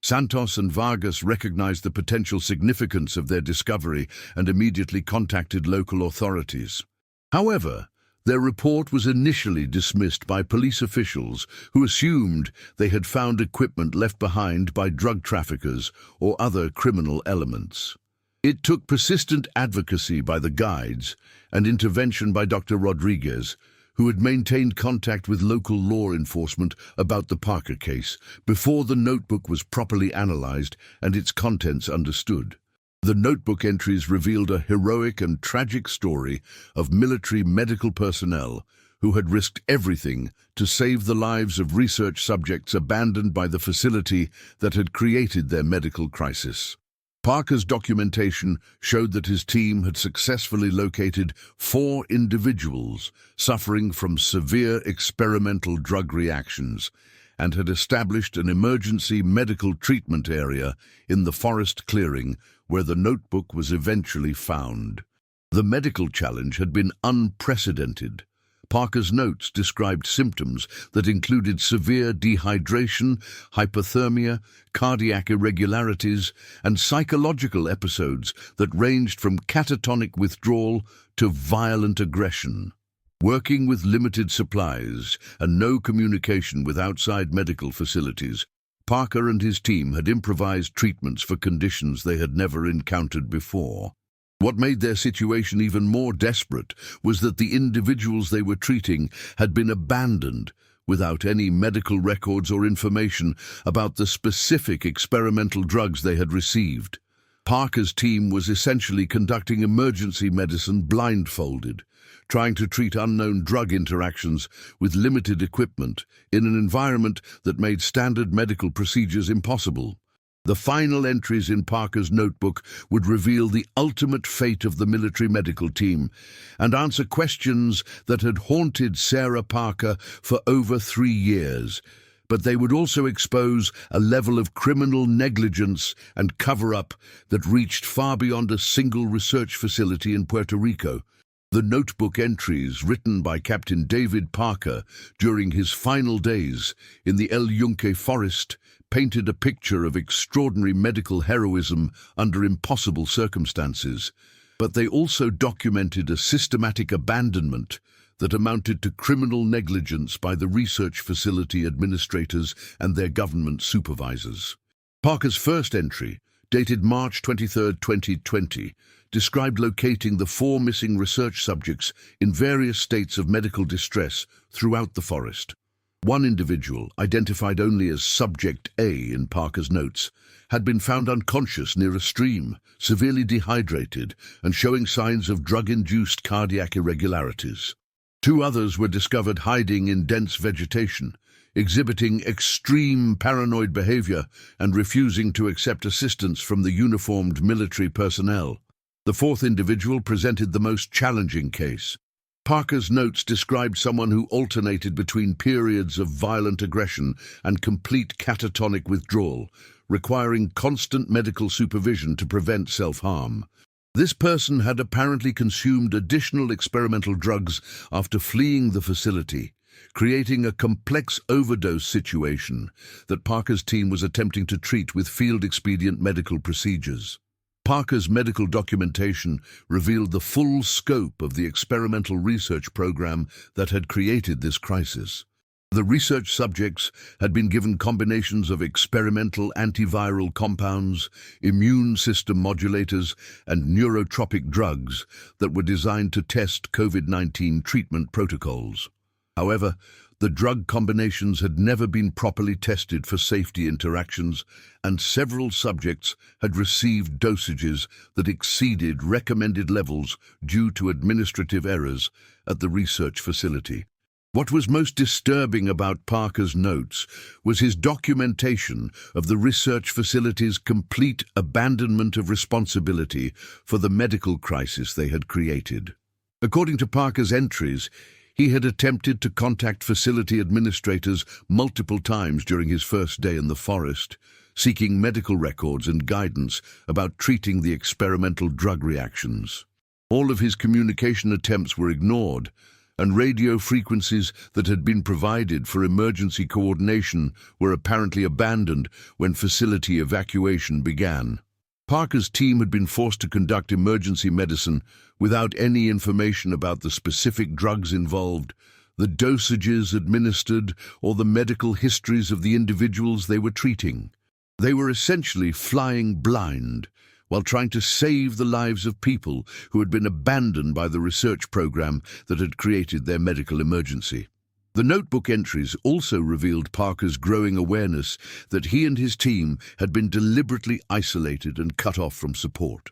Speaker 1: Santos and Vargas recognized the potential significance of their discovery and immediately contacted local authorities. However, their report was initially dismissed by police officials who assumed they had found equipment left behind by drug traffickers or other criminal elements. It took persistent advocacy by the guides and intervention by Dr. Rodriguez, who had maintained contact with local law enforcement about the Parker case before the notebook was properly analyzed and its contents understood. The notebook entries revealed a heroic and tragic story of military medical personnel who had risked everything to save the lives of research subjects abandoned by the facility that had created their medical crisis. Parker's documentation showed that his team had successfully located 4 individuals suffering from severe experimental drug reactions and had established an emergency medical treatment area in the forest clearing where the notebook was eventually found. The medical challenge had been unprecedented. Parker's notes described symptoms that included severe dehydration, hypothermia, cardiac irregularities, and psychological episodes that ranged from catatonic withdrawal to violent aggression. Working with limited supplies and no communication with outside medical facilities, Parker and his team had improvised treatments for conditions they had never encountered before. What made their situation even more desperate was that the individuals they were treating had been abandoned without any medical records or information about the specific experimental drugs they had received. Parker's team was essentially conducting emergency medicine blindfolded, trying to treat unknown drug interactions with limited equipment in an environment that made standard medical procedures impossible. The final entries in Parker's notebook would reveal the ultimate fate of the military medical team and answer questions that had haunted Sarah Parker for over 3 years. But they would also expose a level of criminal negligence and cover-up that reached far beyond a single research facility in Puerto Rico. The notebook entries written by Captain David Parker during his final days in the El Yunque forest painted a picture of extraordinary medical heroism under impossible circumstances, but they also documented a systematic abandonment that amounted to criminal negligence by the research facility administrators and their government supervisors. Parker's first entry, dated March 23, 2020, described locating the 4 missing research subjects in various states of medical distress throughout the forest. One individual, identified only as Subject A in Parker's notes, had been found unconscious near a stream, severely dehydrated and showing signs of drug-induced cardiac irregularities. 2 others were discovered hiding in dense vegetation, exhibiting extreme paranoid behavior and refusing to accept assistance from the uniformed military personnel. The 4th individual presented the most challenging case. Parker's notes described someone who alternated between periods of violent aggression and complete catatonic withdrawal, requiring constant medical supervision to prevent self-harm. This person had apparently consumed additional experimental drugs after fleeing the facility, creating a complex overdose situation that Parker's team was attempting to treat with field-expedient medical procedures. Parker's medical documentation revealed the full scope of the experimental research program that had created this crisis. The research subjects had been given combinations of experimental antiviral compounds, immune system modulators, and neurotropic drugs that were designed to test COVID-19 treatment protocols. However, the drug combinations had never been properly tested for safety interactions, and several subjects had received dosages that exceeded recommended levels due to administrative errors at the research facility. What was most disturbing about Parker's notes was his documentation of the research facility's complete abandonment of responsibility for the medical crisis they had created. According to Parker's entries, he had attempted to contact facility administrators multiple times during his first day in the forest, seeking medical records and guidance about treating the experimental drug reactions. All of his communication attempts were ignored, and radio frequencies that had been provided for emergency coordination were apparently abandoned when facility evacuation began. Parker's team had been forced to conduct emergency medicine without any information about the specific drugs involved, the dosages administered, or the medical histories of the individuals they were treating. They were essentially flying blind while trying to save the lives of people who had been abandoned by the research program that had created their medical emergency. The notebook entries also revealed Parker's growing awareness that he and his team had been deliberately isolated and cut off from support.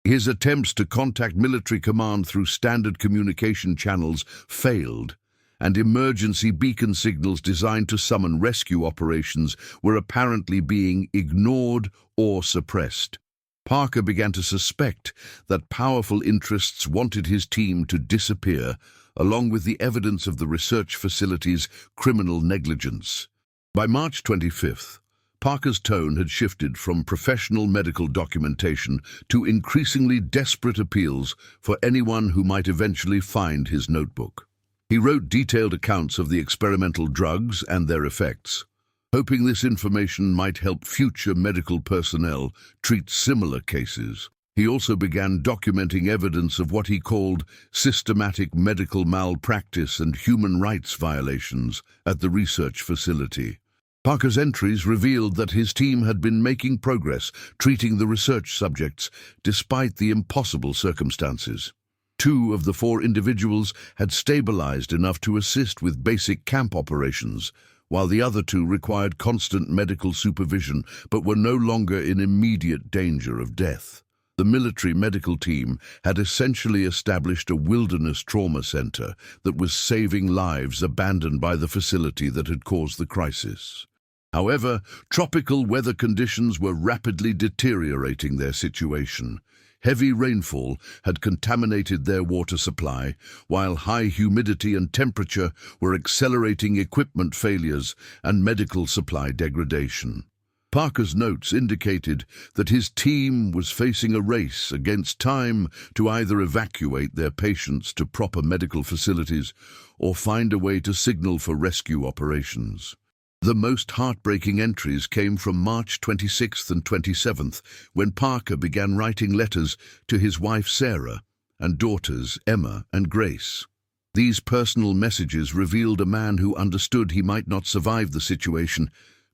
Speaker 1: His attempts to contact military command through standard communication channels failed, and emergency beacon signals designed to summon rescue operations were apparently being ignored or suppressed. Parker began to suspect that powerful interests wanted his team to disappear, along with the evidence of the research facility's criminal negligence. By March 25th, Parker's tone had shifted from professional medical documentation to increasingly desperate appeals for anyone who might eventually find his notebook. He wrote detailed accounts of the experimental drugs and their effects, hoping this information might help future medical personnel treat similar cases. He also began documenting evidence of what he called systematic medical malpractice and human rights violations at the research facility. Parker's entries revealed that his team had been making progress treating the research subjects despite the impossible circumstances. 2 of the 4 individuals had stabilized enough to assist with basic camp operations, while the other 2 required constant medical supervision but were no longer in immediate danger of death. The military medical team had essentially established a wilderness trauma center that was saving lives abandoned by the facility that had caused the crisis. However, tropical weather conditions were rapidly deteriorating their situation. Heavy rainfall had contaminated their water supply, while high humidity and temperature were accelerating equipment failures and medical supply degradation. Parker's notes indicated that his team was facing a race against time to either evacuate their patients to proper medical facilities or find a way to signal for rescue operations. The most heartbreaking entries came from March 26th and 27th, when Parker began writing letters to his wife Sarah and daughters Emma and Grace. These personal messages revealed a man who understood he might not survive the situation,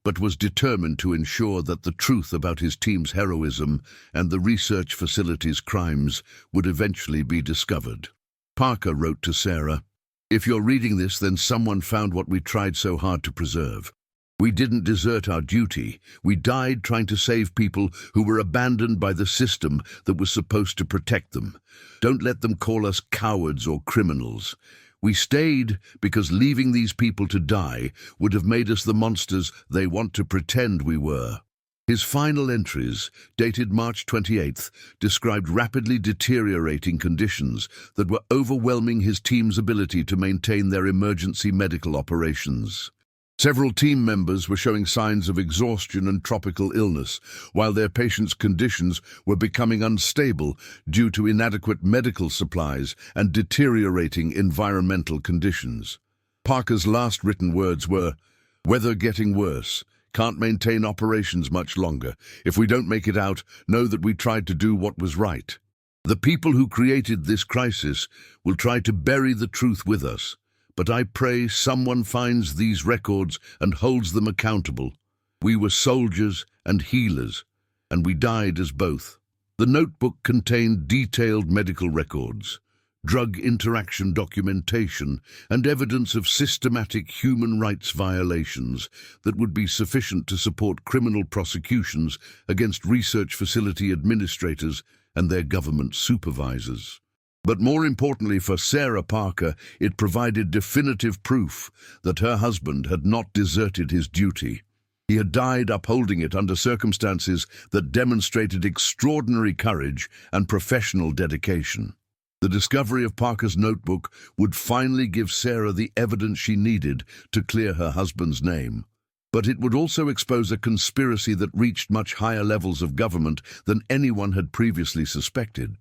Speaker 1: but was determined to ensure that the truth about his team's heroism and the research facility's crimes would eventually be discovered. Parker wrote to Sarah, "If you're reading this, then someone found what we tried so hard to preserve. We didn't desert our duty. We died trying to save people who were abandoned by the system that was supposed to protect them. Don't let them call us cowards or criminals. We stayed because leaving these people to die would have made us the monsters they want to pretend we were." His final entries, dated March 28th, described rapidly deteriorating conditions that were overwhelming his team's ability to maintain their emergency medical operations. Several team members were showing signs of exhaustion and tropical illness, while their patients' conditions were becoming unstable due to inadequate medical supplies and deteriorating environmental conditions. Parker's last written words were, "Weather getting worse. Can't maintain operations much longer. If we don't make it out, know that we tried to do what was right. The people who created this crisis will try to bury the truth with us. But I pray someone finds these records and holds them accountable. We were soldiers and healers, and we died as both." The notebook contained detailed medical records, drug interaction documentation, and evidence of systematic human rights violations that would be sufficient to support criminal prosecutions against research facility administrators and their government supervisors. But more importantly for Sarah Parker, it provided definitive proof that her husband had not deserted his duty. He had died upholding it under circumstances that demonstrated extraordinary courage and professional dedication. The discovery of Parker's notebook would finally give Sarah the evidence she needed to clear her husband's name. But it would also expose a conspiracy that reached much higher levels of government than anyone had previously suspected.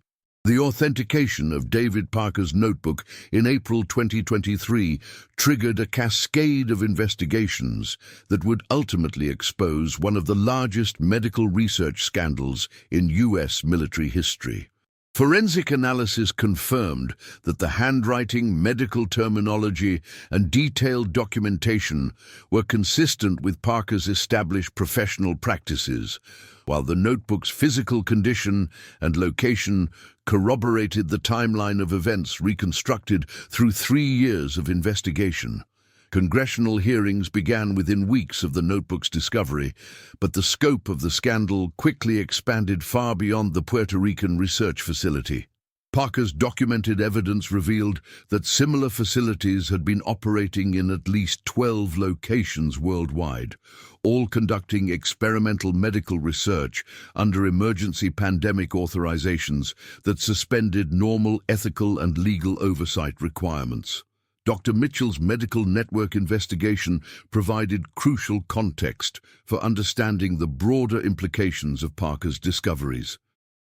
Speaker 1: The authentication of David Parker's notebook in April 2023 triggered a cascade of investigations that would ultimately expose one of the largest medical research scandals in U.S. military history. Forensic analysis confirmed that the handwriting, medical terminology, and detailed documentation were consistent with Parker's established professional practices, while the notebook's physical condition and location corroborated the timeline of events reconstructed through 3 years of investigation. Congressional hearings began within weeks of the notebook's discovery, but the scope of the scandal quickly expanded far beyond the Puerto Rican research facility. Parker's documented evidence revealed that similar facilities had been operating in at least 12 locations worldwide, all conducting experimental medical research under emergency pandemic authorizations that suspended normal ethical and legal oversight requirements. Dr. Mitchell's medical network investigation provided crucial context for understanding the broader implications of Parker's discoveries.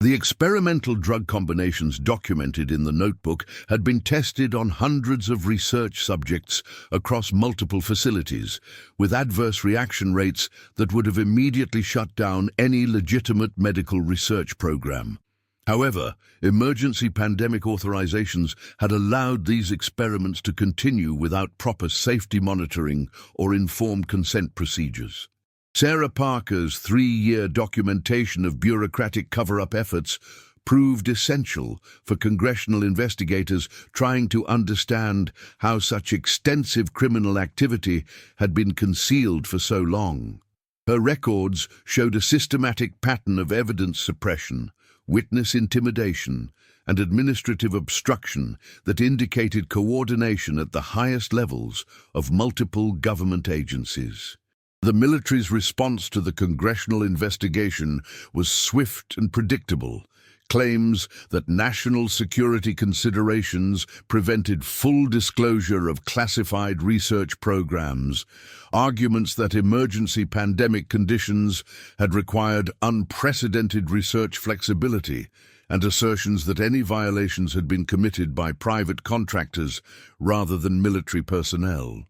Speaker 1: The experimental drug combinations documented in the notebook had been tested on hundreds of research subjects across multiple facilities, with adverse reaction rates that would have immediately shut down any legitimate medical research program. However, emergency pandemic authorizations had allowed these experiments to continue without proper safety monitoring or informed consent procedures. Sarah Parker's 3-year documentation of bureaucratic cover-up efforts proved essential for congressional investigators trying to understand how such extensive criminal activity had been concealed for so long. Her records showed a systematic pattern of evidence suppression, witness intimidation, and administrative obstruction that indicated coordination at the highest levels of multiple government agencies. The military's response to the congressional investigation was swift and predictable. Claims that national security considerations prevented full disclosure of classified research programs, arguments that emergency pandemic conditions had required unprecedented research flexibility, and assertions that any violations had been committed by private contractors rather than military personnel.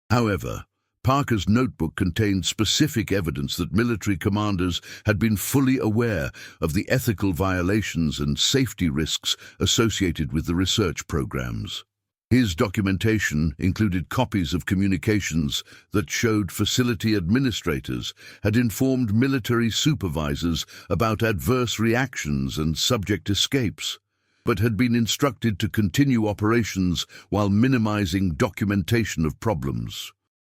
Speaker 1: However, Parker's notebook contained specific evidence that military commanders had been fully aware of the ethical violations and safety risks associated with the research programs. His documentation included copies of communications that showed facility administrators had informed military supervisors about adverse reactions and subject escapes, but had been instructed to continue operations while minimizing documentation of problems.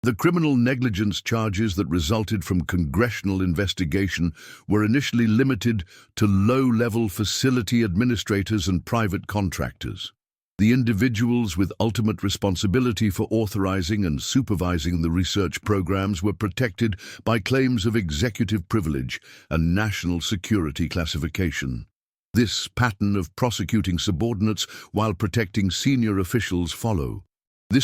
Speaker 1: The criminal negligence charges that resulted from congressional investigation were initially limited to low-level facility administrators and private contractors. The individuals with ultimate responsibility for authorizing and supervising the research programs were protected by claims of executive privilege and national security classification. This pattern of prosecuting subordinates while protecting senior officials followed the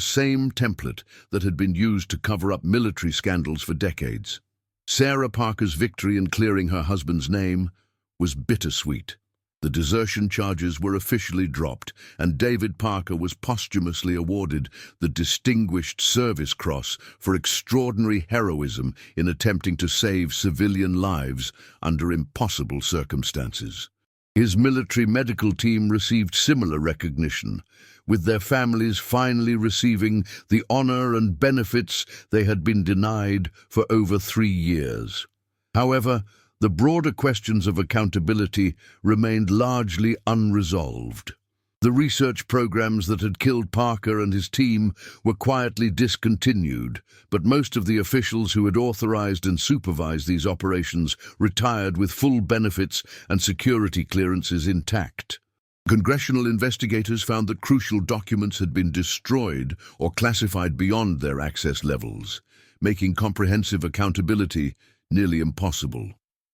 Speaker 1: same template that had been used to cover up military scandals for decades. Sarah Parker's victory in clearing her husband's name was bittersweet. The desertion charges were officially dropped, and David Parker was posthumously awarded the Distinguished Service Cross for extraordinary heroism in attempting to save civilian lives under impossible circumstances. His military medical team received similar recognition, with their families finally receiving the honor and benefits they had been denied for over 3 years. However, the broader questions of accountability remained largely unresolved. The research programs that had killed Parker and his team were quietly discontinued, but most of the officials who had authorized and supervised these operations retired with full benefits and security clearances intact. Congressional investigators found that crucial documents had been destroyed or classified beyond their access levels, making comprehensive accountability nearly impossible.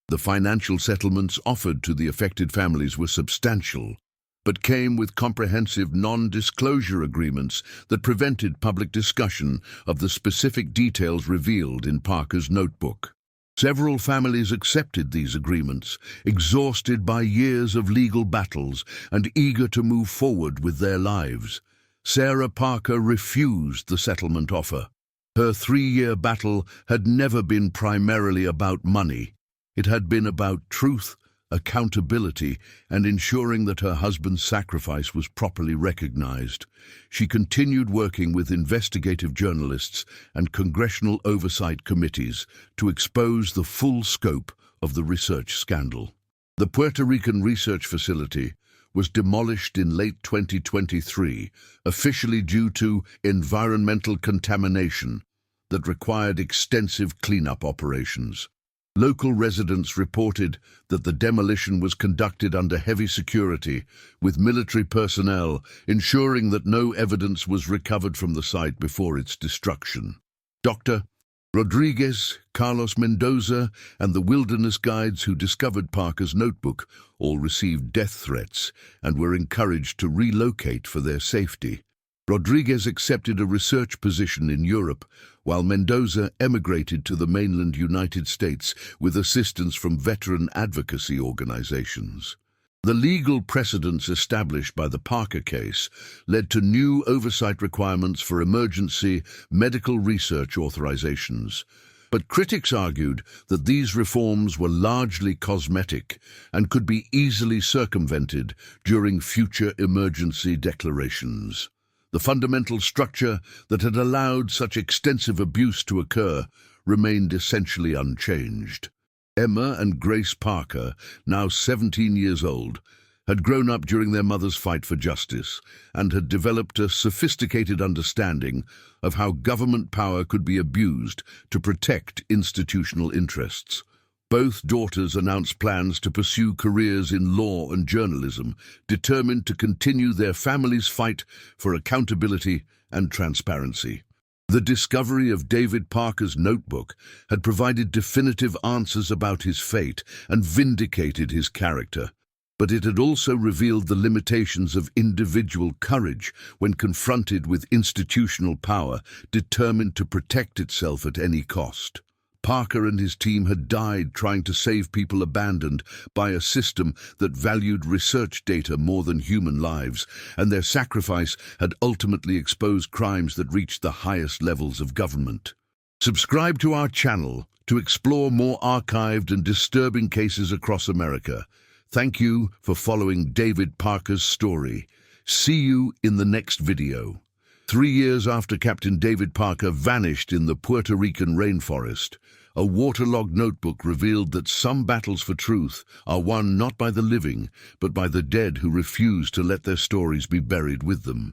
Speaker 1: The financial settlements offered to the affected families were substantial, but came with comprehensive non-disclosure agreements that prevented public discussion of the specific details revealed in Parker's notebook. Several families accepted these agreements, exhausted by years of legal battles and eager to move forward with their lives. Sarah Parker refused the settlement offer. Her 3-year battle had never been primarily about money. It had been about truth, accountability, and ensuring that her husband's sacrifice was properly recognized. She continued working with investigative journalists and congressional oversight committees to expose the full scope of the research scandal. The Puerto Rican research facility was demolished in late 2023, officially due to environmental contamination that required extensive cleanup operations. Local residents reported that the demolition was conducted under heavy security, with military personnel ensuring that no evidence was recovered from the site before its destruction. Dr. Rodriguez, Carlos Mendoza, and the wilderness guides who discovered Parker's notebook all received death threats and were encouraged to relocate for their safety. Rodriguez accepted a research position in Europe, while Mendoza emigrated to the mainland United States with assistance from veteran advocacy organizations. The legal precedents established by the Parker case led to new oversight requirements for emergency medical research authorizations. But critics argued that these reforms were largely cosmetic and could be easily circumvented during future emergency declarations. The fundamental structure that had allowed such extensive abuse to occur remained essentially unchanged. Emma and Grace Parker, now 17 years old, had grown up during their mother's fight for justice and had developed a sophisticated understanding of how government power could be abused to protect institutional interests. Both daughters announced plans to pursue careers in law and journalism, determined to continue their family's fight for accountability and transparency. The discovery of David Parker's notebook had provided definitive answers about his fate and vindicated his character. But it had also revealed the limitations of individual courage when confronted with institutional power determined to protect itself at any cost. Parker and his team had died trying to save people abandoned by a system that valued research data more than human lives, and their sacrifice had ultimately exposed crimes that reached the highest levels of government. Subscribe to our channel to explore more archived and disturbing cases across America. Thank you for following David Parker's story. See you in the next video. 3 years after Captain David Parker vanished in the Puerto Rican rainforest, a waterlogged notebook revealed that some battles for truth are won not by the living, but by the dead who refuse to let their stories be buried with them.